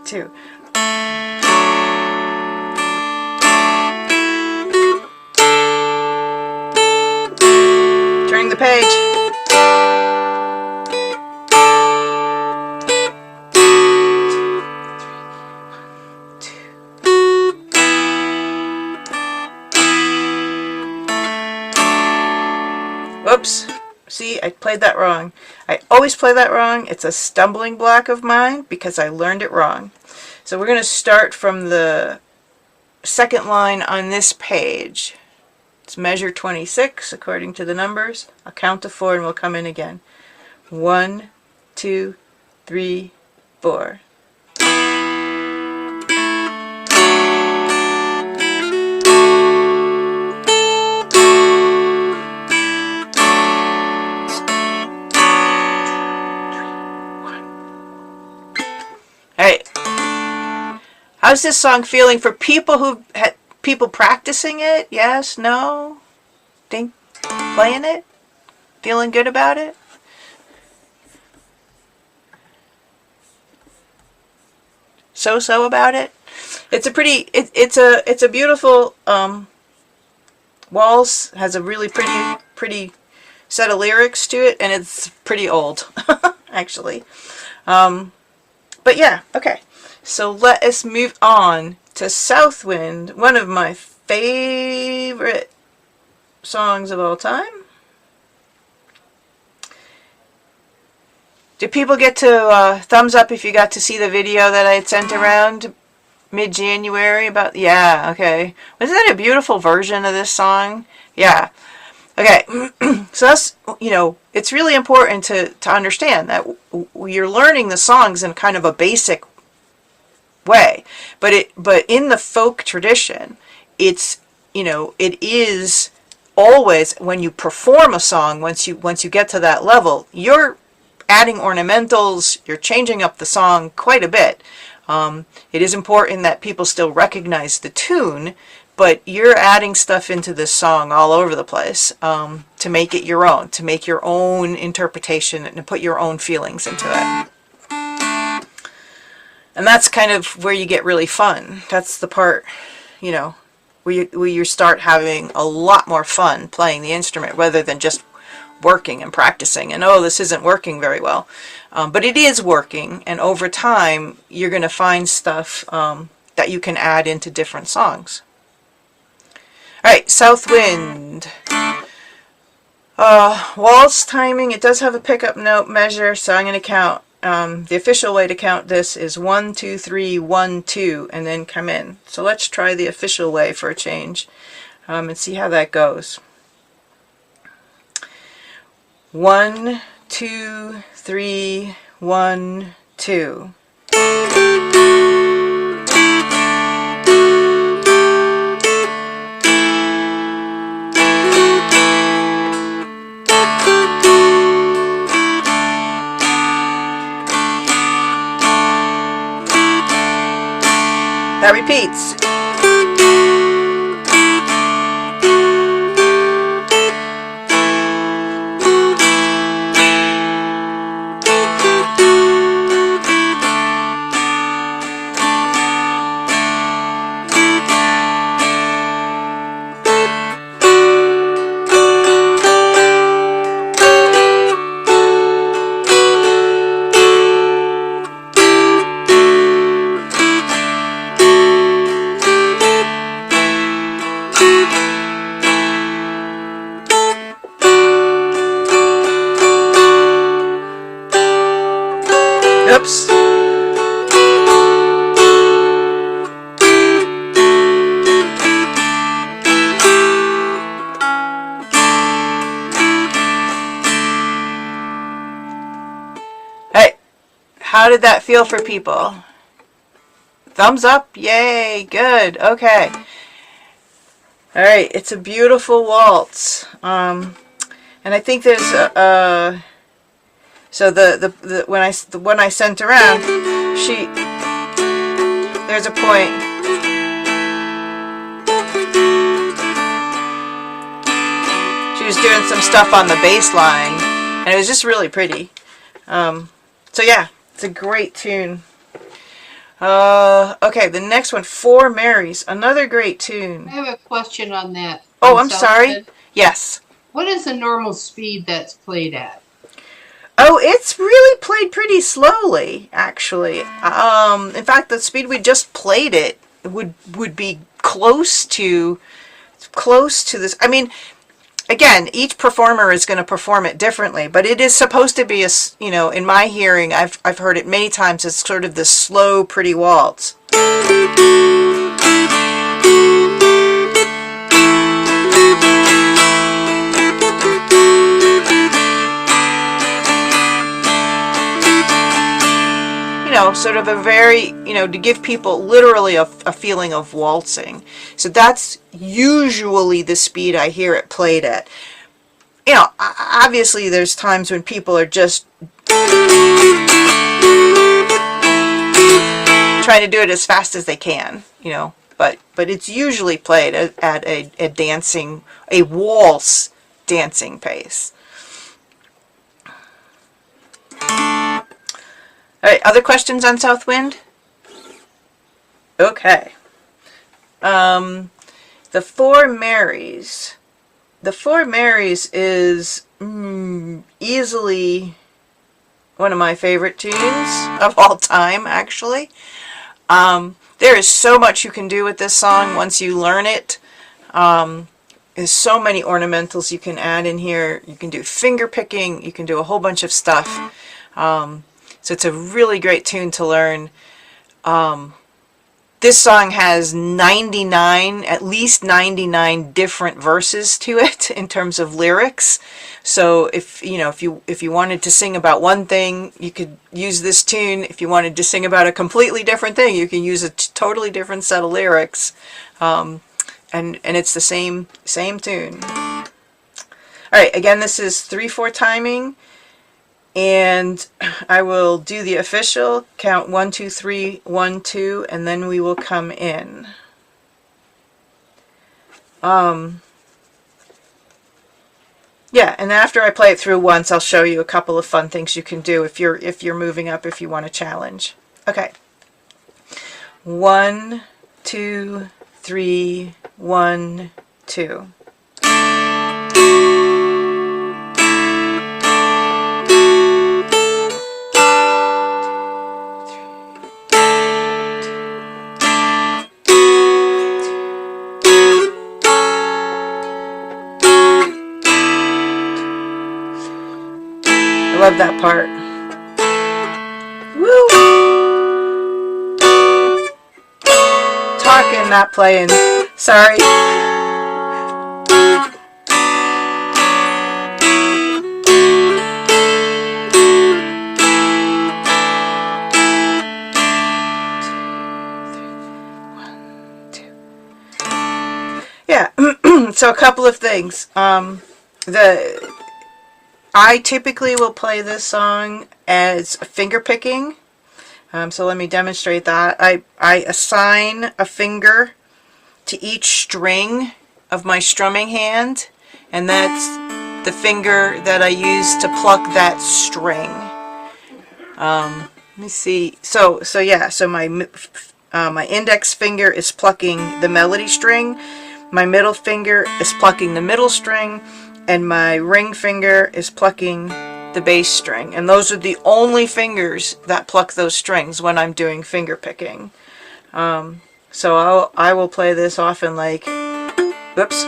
Two. Turning the page. Whoops. See, I played that wrong. I always play that wrong. It's a stumbling block of mine because I learned it wrong. So we're going to start from the second line on this page. It's measure 26 according to the numbers. I'll count to 4 and we'll come in again. 1, 2, 3, 4. Alright, how's this song feeling for people who had people practicing it? Yes? No? Think playing it? Feeling good about it? So about it? It's a pretty it's a beautiful waltz, has a really pretty set of lyrics to it, and it's pretty old actually. But yeah, okay. So let us move on to Southwind, one of my favorite songs of all time. Did people get to thumbs up if you got to see the video that I had sent around mid-January about, yeah, okay. Wasn't that a beautiful version of this song? Yeah. Okay, so that's, you know, it's really important to understand that you're learning the songs in kind of a basic way, but in the folk tradition, it's, you know, it is always when you perform a song, once you get to that level, you're adding ornamentals, you're changing up the song quite a bit. It is important that people still recognize the tune, but you're adding stuff into this song all over the place to make it your own, to make your own interpretation and to put your own feelings into it. And that's kind of where you get really fun. That's the part, you know, where you start having a lot more fun playing the instrument rather than just working and practicing and, oh, this isn't working very well. But it is working, and over time you're going to find stuff that you can add into different songs. Alright, Southwind. Waltz timing, it does have a pickup note measure, so I'm going to count. The official way to count this is 1, 2, 3, 1, 2, and then come in. So let's try the official way for a change and see how that goes. 1, 2, 3, 1, 2. That repeats. Oops. Hey, how did that feel for people? Thumbs up? Yay, good. Okay. All right, it's a beautiful waltz. And I think there's a so the one I sent around, there's a point. She was doing some stuff on the bass line, and it was just really pretty. So yeah, it's a great tune. Okay, the next one, Four Marys, another great tune. I have a question on that. Oh, I'm sorry. Yes. What is the normal speed that's played at? Oh, it's really played pretty slowly, actually. In fact, the speed we just played it would be close to this. I mean, again, each performer is going to perform it differently, but it is supposed to be a, you know, in my hearing, I've heard it many times. It's sort of this slow, pretty waltz. know, sort of a very, you know, to give people literally a feeling of waltzing. So that's usually the speed I hear it played at. You know, obviously there's times when people are just trying to do it as fast as they can, you know, but it's usually played at a dancing, a waltz dancing pace. All right, other questions on Southwind? Okay. The Four Marys. The Four Marys is easily one of my favorite tunes of all time, actually. There is so much you can do with this song once you learn it. There's so many ornamentals you can add in here. You can do finger picking. You can do a whole bunch of stuff. So it's a really great tune to learn. This song has 99, at least 99 different verses to it in terms of lyrics. So if you wanted to sing about one thing, you could use this tune. If you wanted to sing about a completely different thing, you can use a totally different set of lyrics. And it's the same tune. All right, again, this is 3/4 timing. And I will do the official count 1, 2, 3, 1, 2, and then we will come in. Yeah, and after I play it through once, I'll show you a couple of fun things you can do if you're moving up, if you want a challenge. Okay. 1, 2, 3, 1, 2. I love that part. Woo! Talking, not playing. Sorry. Yeah. So a couple of things. I typically will play this song as finger picking. So let me demonstrate that. I assign a finger to each string of my strumming hand, and that's the finger that I use to pluck that string. Let me see. So my index finger is plucking the melody string. My middle finger is plucking the middle string. And my ring finger is plucking the bass string. And those are the only fingers that pluck those strings when I'm doing finger picking. So I will play this often like, whoops.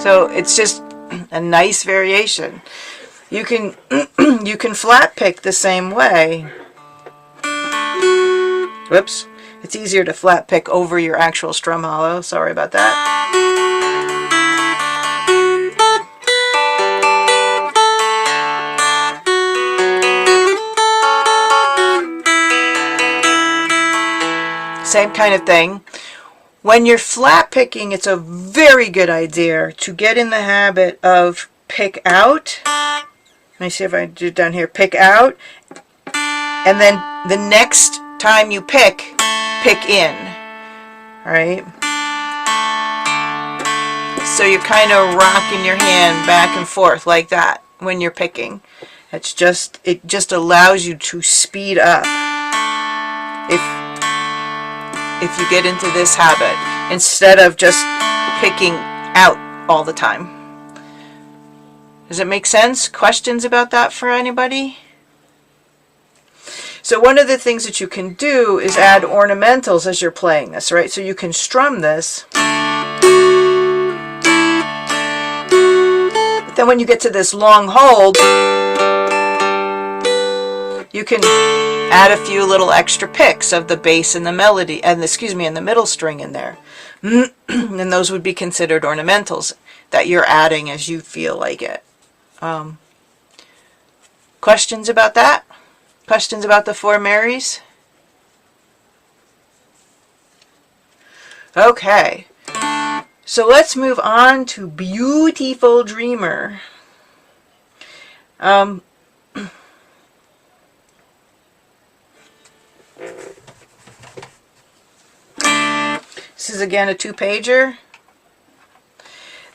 So it's just a nice variation. You can you can flat pick the same way. Whoops. It's easier to flat pick over your actual strum hollow. Sorry about that. Same kind of thing. When you're flat picking, it's a very good idea to get in the habit of pick out. Let me see if I do it down here. Pick out. And then the next time you pick in. Alright? So you're kind of rocking your hand back and forth like that when you're picking. It just allows you to speed up. If you get into this habit instead of just picking out all the time. Does it make sense? Questions about that for anybody? So one of the things that you can do is add ornamentals as you're playing this, right? So you can strum this. Then when you get to this long hold, you can add a few little extra picks of the bass and the melody, and and the middle string in there. And those would be considered ornamentals that you're adding as you feel like it. Questions about that? Questions about the Four Marys? Okay, so let's move on to Beautiful Dreamer. This is again a 2-pager.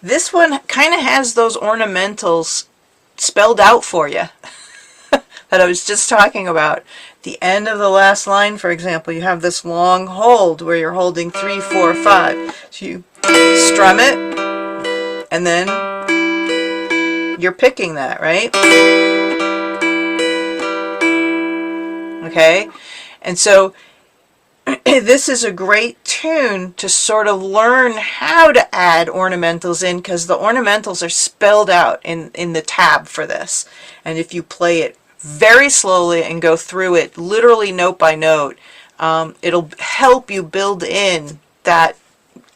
This one kind of has those ornamentals spelled out for you that I was just talking about. The end of the last line, for example, you have this long hold where you're holding 3, 4, 5. So you strum it, and then you're picking that, right? Okay, and so this is a great tune to sort of learn how to add ornamentals in, because the ornamentals are spelled out in the tab for this. And if you play it very slowly and go through it literally note by note, it'll help you build in that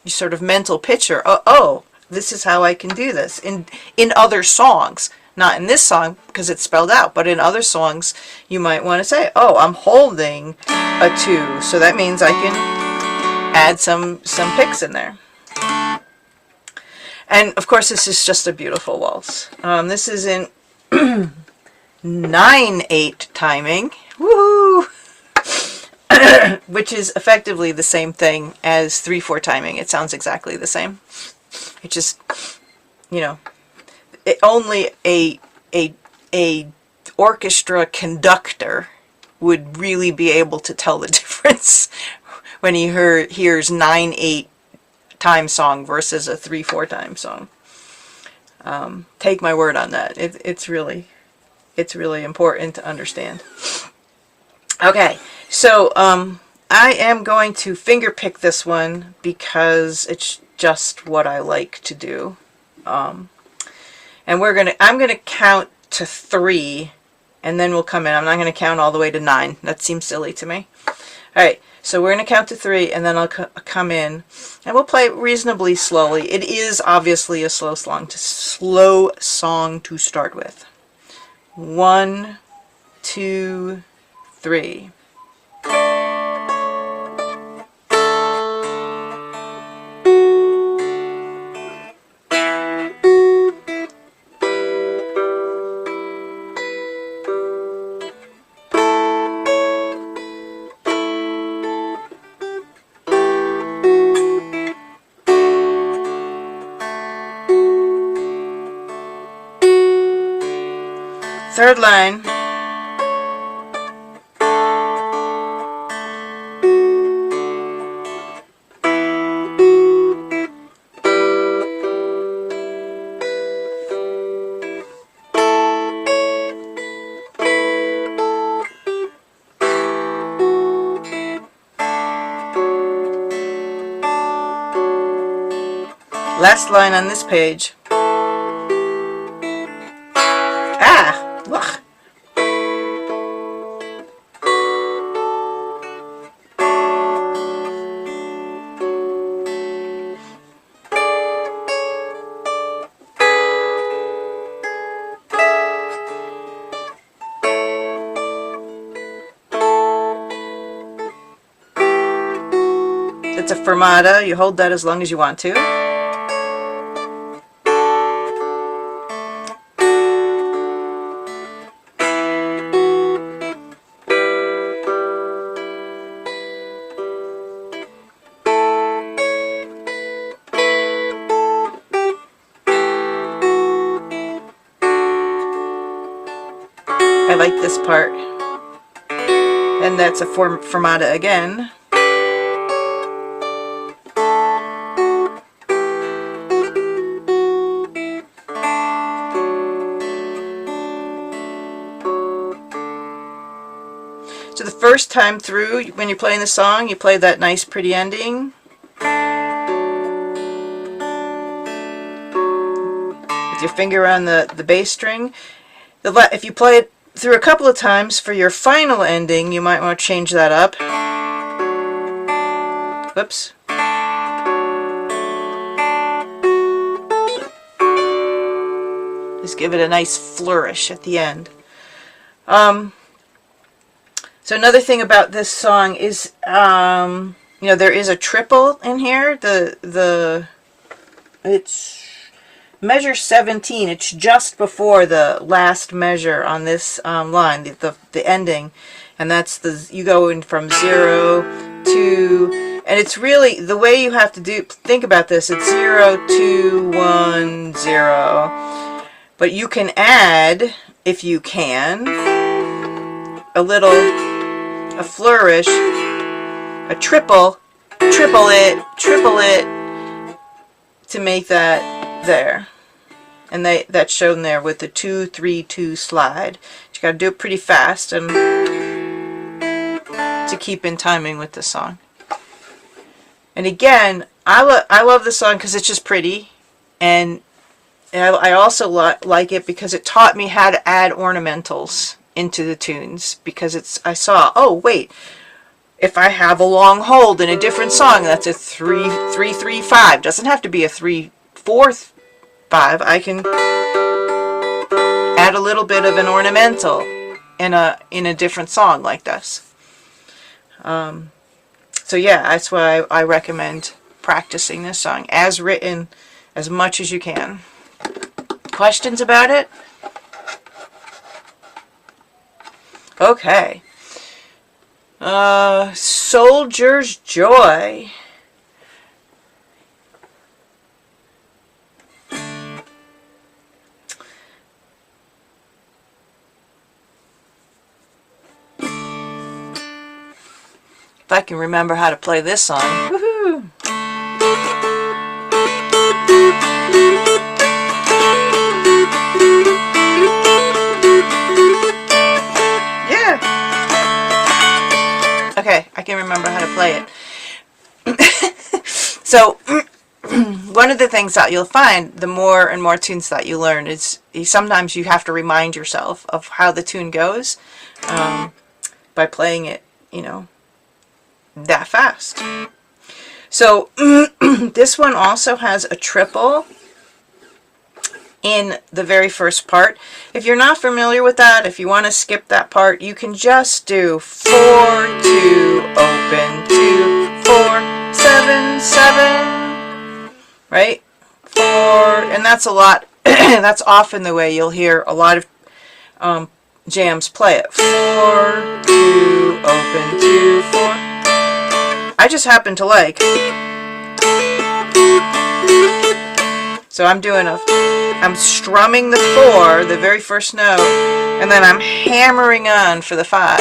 sort of mental picture. Oh, this is how I can do this in other songs. Not in this song because it's spelled out, but in other songs you might want to say, oh, I'm holding a 2, so that means I can add some picks in there. And of course this is just a beautiful waltz. This is in 9/8 timing, woohoo! Which is effectively the same thing as 3/4 timing. It sounds exactly the same. It just, you know, only a orchestra conductor would really be able to tell the difference when he hears 9/8 time song versus a 3/4 time song. Take my word on that. It's really important to understand. Okay, so I am going to finger pick this one because it's just what I like to do. And I'm gonna count to 3, and then we'll come in. I'm not gonna count all the way to 9. That seems silly to me. All right, so we're gonna count to 3, and then I'll come in, and we'll play it reasonably slowly. It is obviously a slow song to start with. 1, 2, 3. Third line. Last line on this page. Ugh. It's a fermata. You hold that as long as you want to. I like this part. And that's a fermata again. So the first time through, when you're playing the song, you play that nice pretty ending with your finger on the bass string. If you play it through a couple of times for your final ending, you might want to change that up. Whoops. Just give it a nice flourish at the end. So another thing about this song is, you know, there is a triple in here. It's measure 17. It's just before the last measure on this line, the ending, and that's you go in from 0 to, and it's really the way you have to think about this. It's 0 2 1 0, but you can add, if you can, a flourish, a triple it to make that there. And that's shown there with the 2 3 2 slide. You got to do it pretty fast and to keep in timing with the song. And again, I love this song because it's just pretty, and I also like it because it taught me how to add ornamentals into the tunes, because I saw, oh wait, if I have a long hold in a different song, that's a 3 3 3 5. Doesn't have to be a 3 4 5. I can add a little bit of an ornamental in a different song like this. So yeah, that's why I recommend practicing this song as written as much as you can. Questions about it? Okay. Soldier's Joy. If I can remember how to play this song. Woohoo! Yeah! Okay, I can remember how to play it. So, one of the things that you'll find, the more and more tunes that you learn, is sometimes you have to remind yourself of how the tune goes by playing it, you know, that fast. So this one also has a triple in the very first part. If you're not familiar with that, if you want to skip that part, you can just do 4 2 open 2 4 7 7, right? 4, and that's a lot. That's often the way you'll hear a lot of jams play it. 4 2 open 2 4. I just happen to like. So I'm strumming the 4, the very first note, and then I'm hammering on for the 5.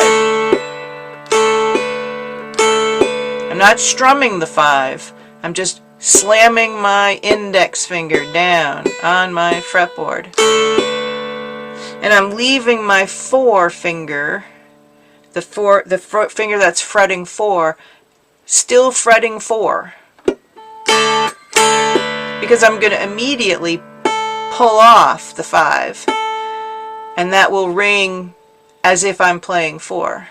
I'm not strumming the 5. I'm just slamming my index finger down on my fretboard. And I'm leaving my 4 finger, the finger that's fretting 4, still fretting 4, because I'm going to immediately pull off the 5, and that will ring as if I'm playing 4.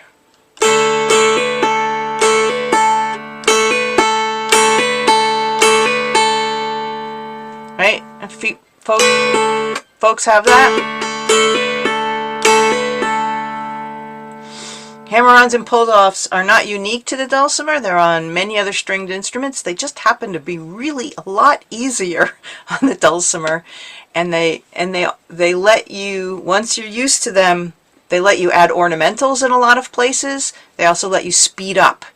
Right? If folks have that? Hammer-ons and pull-offs are not unique to the dulcimer. They're on many other stringed instruments. They just happen to be really a lot easier on the dulcimer, and they let you, once you're used to them, they let you add ornamentals in a lot of places. They also let you speed up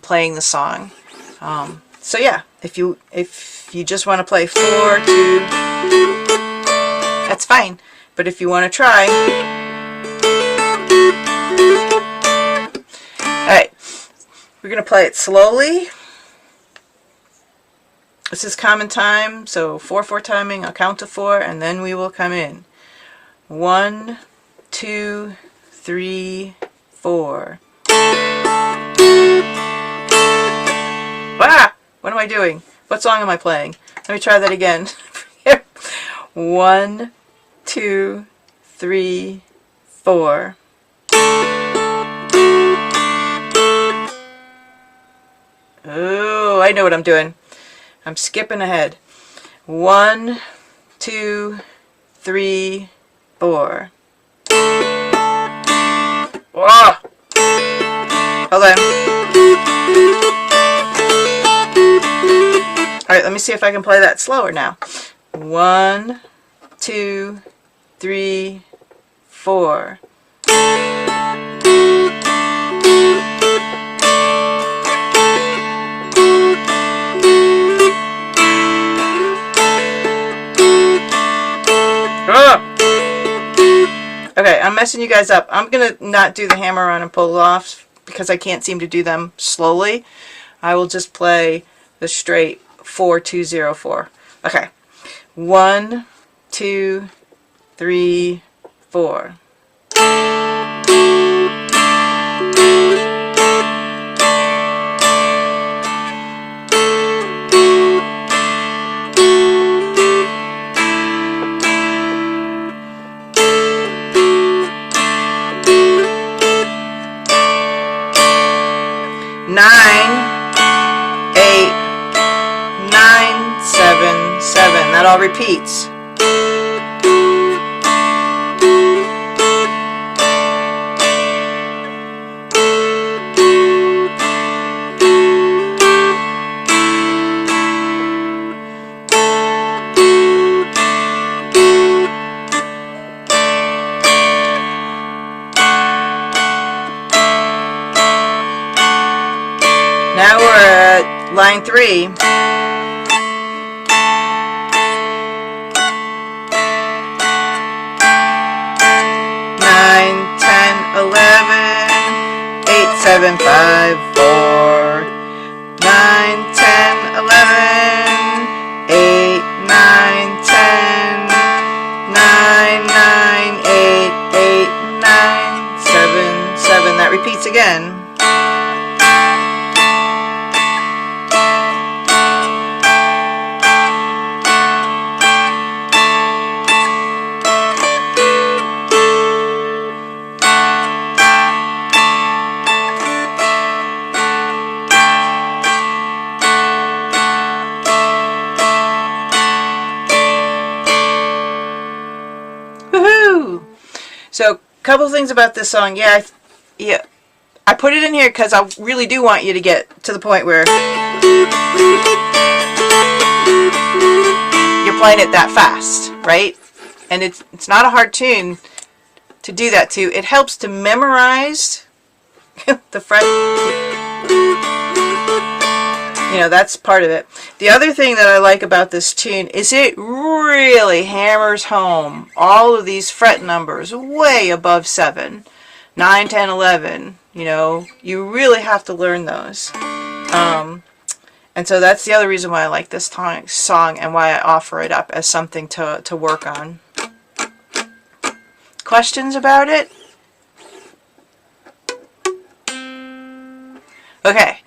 playing the song. So yeah, if you just want to play 4 2, that's fine. But if you want to try. Alright, we're going to play it slowly. This is common time, so 4/4 timing. I'll count to 4 and then we will come in. 1 2 3 4. Ah! What am I doing? What song am I playing? Let me try that again. 1, 2, 3, 4. Oh, I know what I'm doing. I'm skipping ahead. 1, 2, 3, 4. Whoa! Hold on. Alright, let me see if I can play that slower now. 1, 2, 3, 4. Okay, I'm messing you guys up. I'm going to not do the hammer on and pull off because I can't seem to do them slowly. I will just play the straight 4, 2, 0, 4. Okay. 1, 2, 3, 4. That all repeats. Now we're at line 3. Seven, 5, 4, 9, 10, 11, 8, 9, 10, 9, 9, 8, 8, 9, 7, 7. That repeats again. So, a couple things about this song. Yeah, I put it in here because I really do want you to get to the point where you're playing it that fast, right? And it's not a hard tune to do that to. It helps to memorize the fret. You know, that's part of it. The other thing that I like about this tune is it really hammers home all of these fret numbers way above 7. 9, 10, 11. You know, you really have to learn those. And so that's the other reason why I like this song and why I offer it up as something to work on. Questions about it? Okay.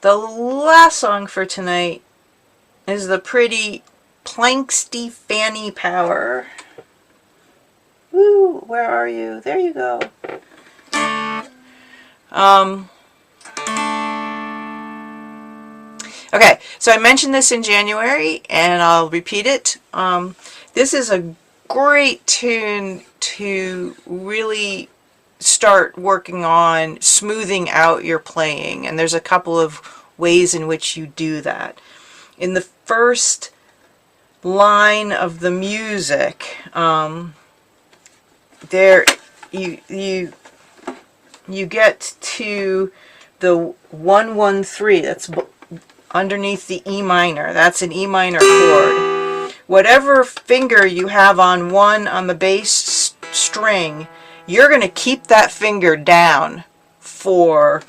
The last song for tonight is the pretty Planxty Fanny Power. Woo, where are you? There you go. Okay, so I mentioned this in January, and I'll repeat it. This is a great tune to really start working on smoothing out your playing, and there's a couple of ways in which you do that. In the first line of the music, there you get to the 1-1-3. That's underneath the E minor. That's an E minor chord. Whatever finger you have on 1 on the bass string, you're going to keep that finger down for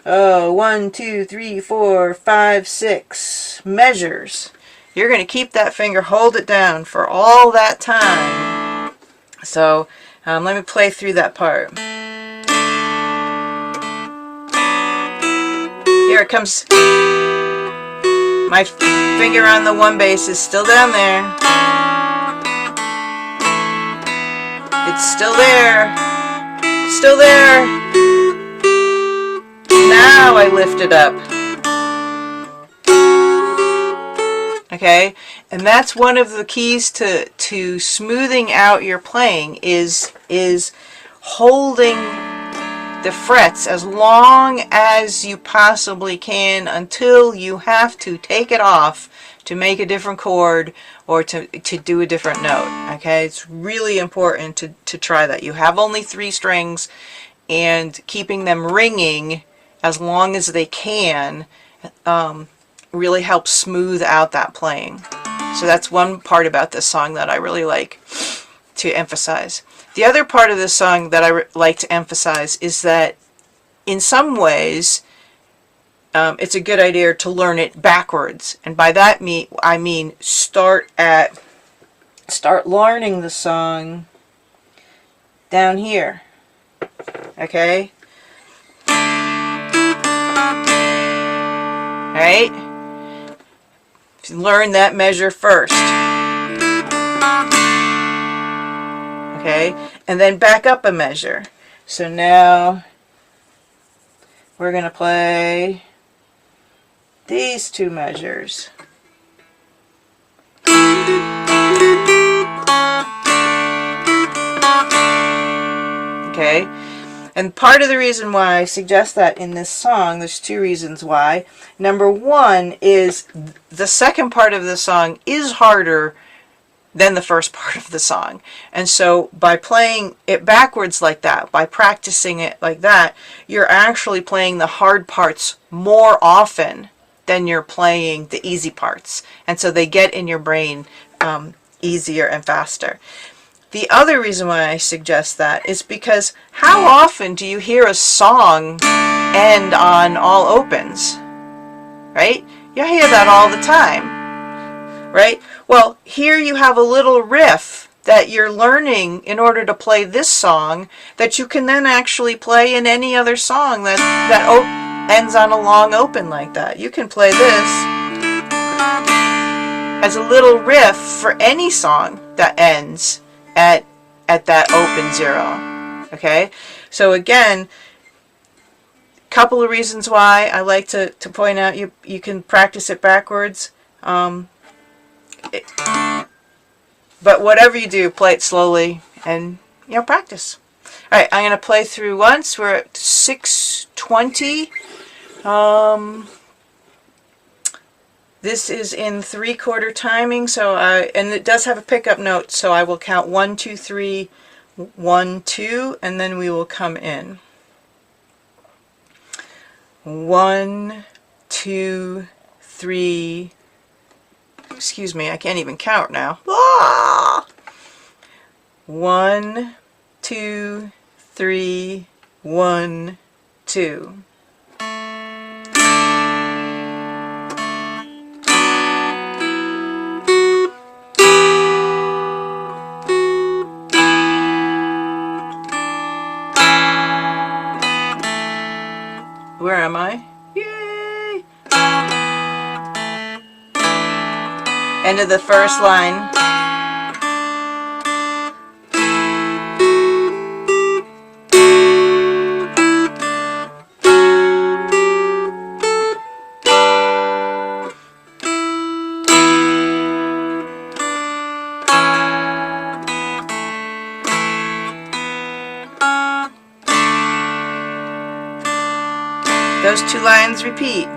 1, 2, 3, 4, 5, 6 measures. You're going to keep that finger, hold it down for all that time. So let me play through that part. Here it comes. My finger on the 1 bass is still down there. It's still there. Still there. Now I lift it up. Okay, and that's one of the keys to smoothing out your playing is holding the frets as long as you possibly can until you have to take it off to make a different chord or to do a different note. Okay, it's really important to try that. You have only 3 strings, and keeping them ringing as long as they can really helps smooth out that playing. So that's one part about this song that I really like to emphasize. The other part of this song that I like to emphasize is that in some ways it's a good idea to learn it backwards, and by that I mean start learning the song down here. Okay? Alright? Learn that measure first. Okay? And then back up a measure. So now we're going to play these 2 measures. Okay? And part of the reason why I suggest that in this song, there's 2 reasons why. Number 1 is the second part of the song is harder than the first part of the song. And so by playing it backwards like that, by practicing it like that, you're actually playing the hard parts more often than you're playing the easy parts. And so they get in your brain easier and faster. The other reason why I suggest that is because how often do you hear a song end on all opens? Right? You hear that all the time. Right? Well, here you have a little riff that you're learning in order to play this song that you can then actually play in any other song that ends on a long open like that. You can play this as a little riff for any song that ends at that open 0. Okay, so again, couple of reasons why I like to point out you can practice it backwards, but whatever you do, play it slowly and practice. All right, I'm going to play through once. We're at 6:20. This is in 3/4 timing, so and it does have a pickup note, so I will count 1, 2, 3, 1, 2, and then we will come in. 1, 2, 3. Excuse me, I can't even count now. 1, 2, 3, 1, 2. Where am I? Yay! End of the first line. Those 2 lines repeat.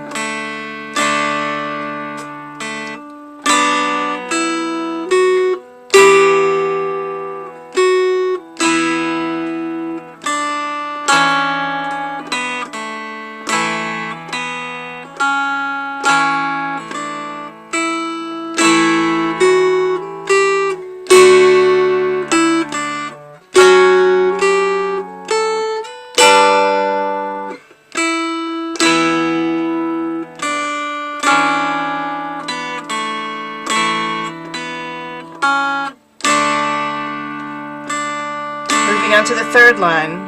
Moving on to the 3rd line.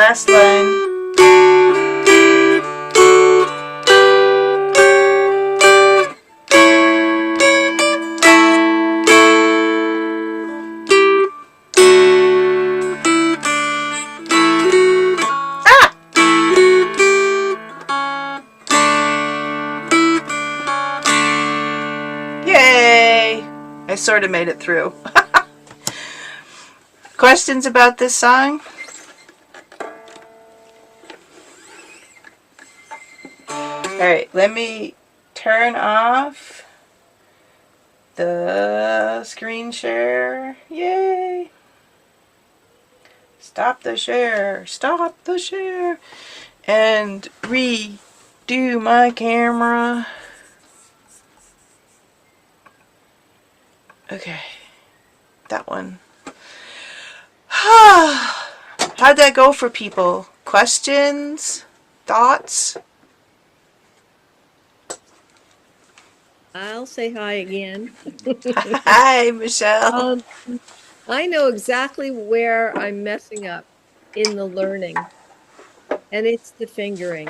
last line. Yay! I sort of made it through. Questions about this song? Alright, let me turn off the screen share. Yay! Stop the share. Stop the share. And redo my camera. Okay, that one. How'd that go for people? Questions? Thoughts? I'll say hi again. Hi, Michelle. I know exactly where I'm messing up in the learning, and it's the fingering.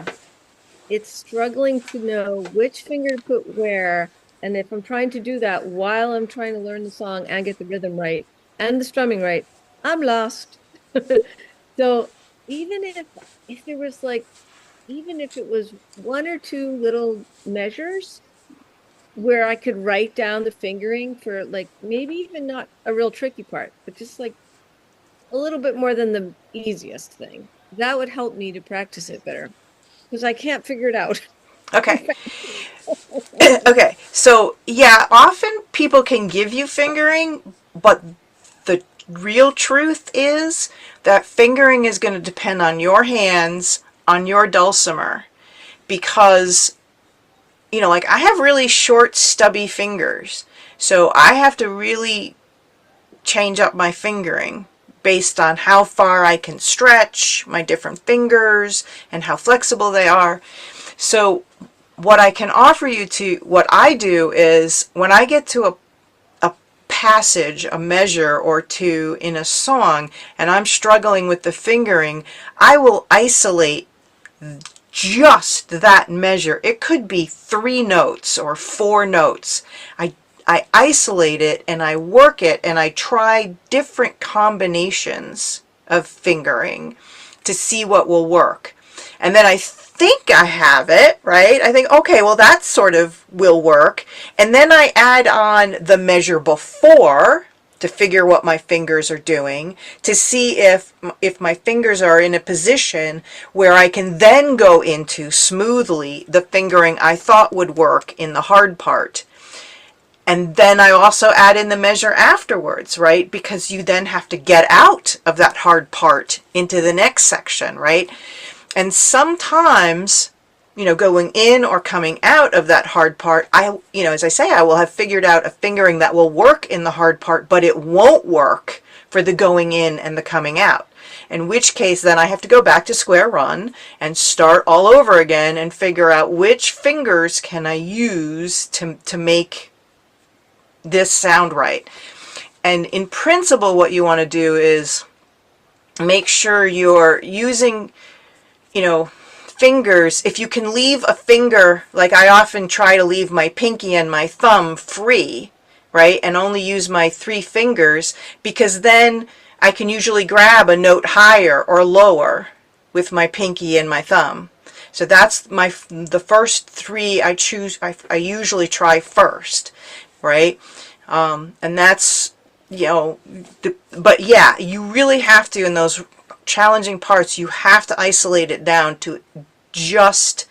It's struggling to know which finger to put where, and if I'm trying to do that while I'm trying to learn the song and get the rhythm right and the strumming right, I'm lost. So even if there was like, even if it was one or two little measures where I could write down the fingering for like maybe even not a real tricky part, but just like a little bit more than the easiest thing, that would help me to practice it better because I can't figure it out. Okay. Okay, so yeah, often people can give you fingering, but the real truth is that fingering is going to depend on your hands, on your dulcimer, because, you know, like I have really short, stubby fingers, so I have to really change up my fingering based on how far I can stretch my different fingers and how flexible they are. So what I can offer you to, what I do is when I get to a passage, a measure or two in a song, and I'm struggling with the fingering, I will isolate just that measure. It could be 3 notes or 4 notes. I isolate it and I work it and I try different combinations of fingering to see what will work. And then I think I have it, right? I think, okay, well that sort of will work. And then I add on the measure before to figure what my fingers are doing, to see if my fingers are in a position where I can then go into smoothly the fingering I thought would work in the hard part. And then I also add in the measure afterwards, right? Because you then have to get out of that hard part into the next section, right? And sometimes, you know, going in or coming out of that hard part, as I say, I will have figured out a fingering that will work in the hard part, but it won't work for the going in and the coming out. In which case, then I have to go back to square one and start all over again and figure out which fingers can I use to make this sound right. And in principle, what you want to do is make sure you're using, you know, fingers. If you can leave a finger, like I often try to leave my pinky and my thumb free, right, and only use my 3 fingers, because then I can usually grab a note higher or lower with my pinky and my thumb. So that's the first 3 I choose. I usually try first, right? And that's, you know, but yeah, you really have to, in those challenging parts, you have to isolate it down to just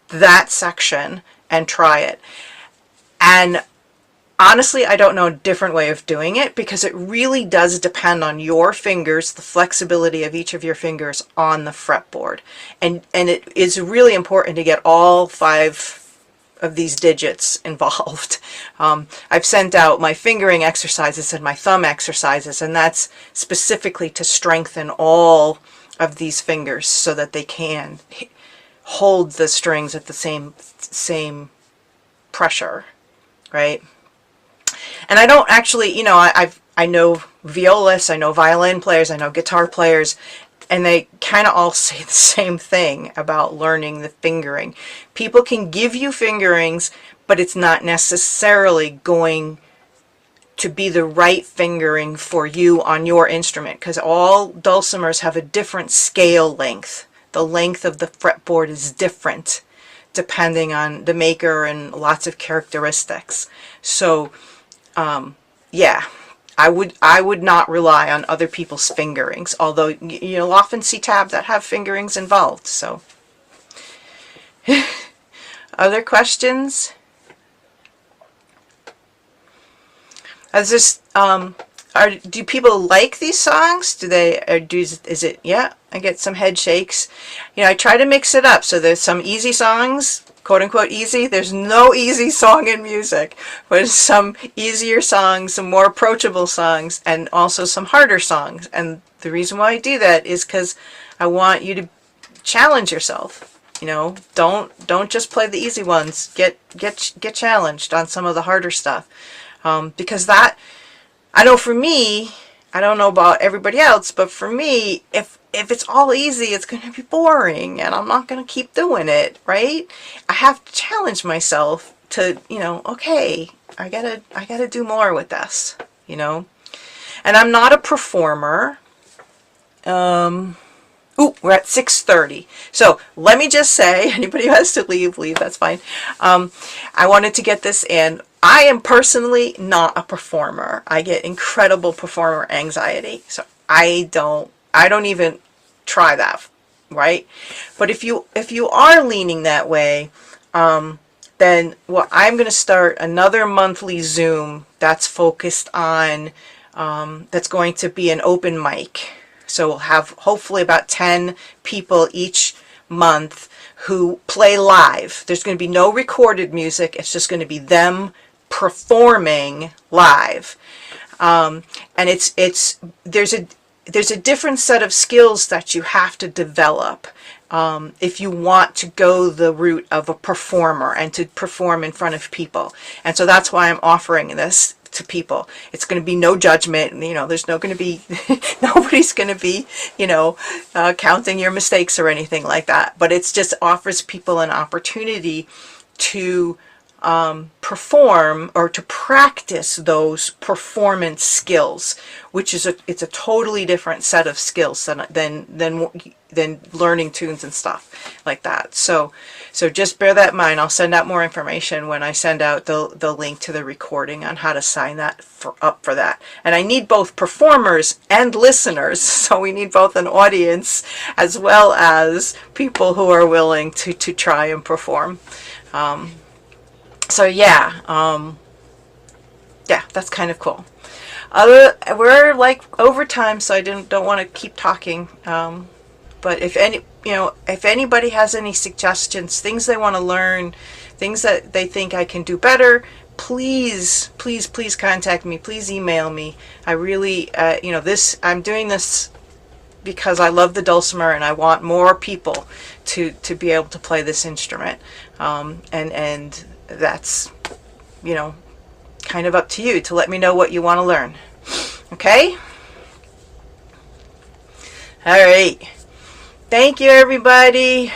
that section and try it. And honestly, I don't know a different way of doing it, because it really does depend on your fingers, the flexibility of each of your fingers on the fretboard. And it is really important to get all 5 of these digits involved. I've sent out my fingering exercises and my thumb exercises, and that's specifically to strengthen all of these fingers so that they can hold the strings at the same pressure, right? And I don't actually, you know, I know violists, I know violin players, I know guitar players, And they kind of all say the same thing about learning the fingering. People can give you fingerings, but it's not necessarily going to be the right fingering for you on your instrument, because all dulcimers have a different scale length. The length of the fretboard is different depending on the maker and lots of characteristics. So yeah, I would not rely on other people's fingerings, although you'll often see tabs that have fingerings involved. So other questions? As this, do people like these songs? Do they, or is it, yeah, I get some head shakes. You know, I try to mix it up. So there's some easy songs, quote unquote easy. There's no easy song in music, but some easier songs, some more approachable songs, and also some harder songs. And the reason why I do that is because I want you to challenge yourself. You know, don't just play the easy ones. Get challenged on some of the harder stuff. Because that, I know for me, I don't know about everybody else, but for me, if it's all easy, it's going to be boring, and I'm not going to keep doing it, right? I have to challenge myself to, you know, okay, I gotta do more with this, you know. And I'm not a performer. Ooh, we're at 6:30. So let me just say, anybody who has to leave, that's fine. I wanted to get this in. I am personally not a performer. I get incredible performer anxiety. So I don't even try that, right? But if you are leaning that way, then I'm going to start another monthly Zoom that's focused on, that's going to be an open mic. So we'll have hopefully about 10 people each month who play live. There's going to be no recorded music. It's just going to be them performing live. And there's a different set of skills that you have to develop if you want to go the route of a performer and to perform in front of people. And so that's why I'm offering this to people. It's going to be no judgment. You know, there's no going to be, nobody's going to be, you know, counting your mistakes or anything like that. But it's just offers people an opportunity to perform or to practice those performance skills, which is it's a totally different set of skills than learning tunes and stuff like that. So just bear that in mind. I'll send out more information when I send out the link to the recording on how to sign that up for that. And I need both performers and listeners, so we need both an audience as well as people who are willing to try and perform. So yeah, yeah, that's kind of cool. We're like over time, so I don't want to keep talking. But if anybody has any suggestions, things they want to learn, things that they think I can do better, please contact me. Please email me. I really, I'm doing this because I love the dulcimer and I want more people to be able to play this instrument. And that's, kind of up to you to let me know what you want to learn. Okay? All right. Thank you, everybody.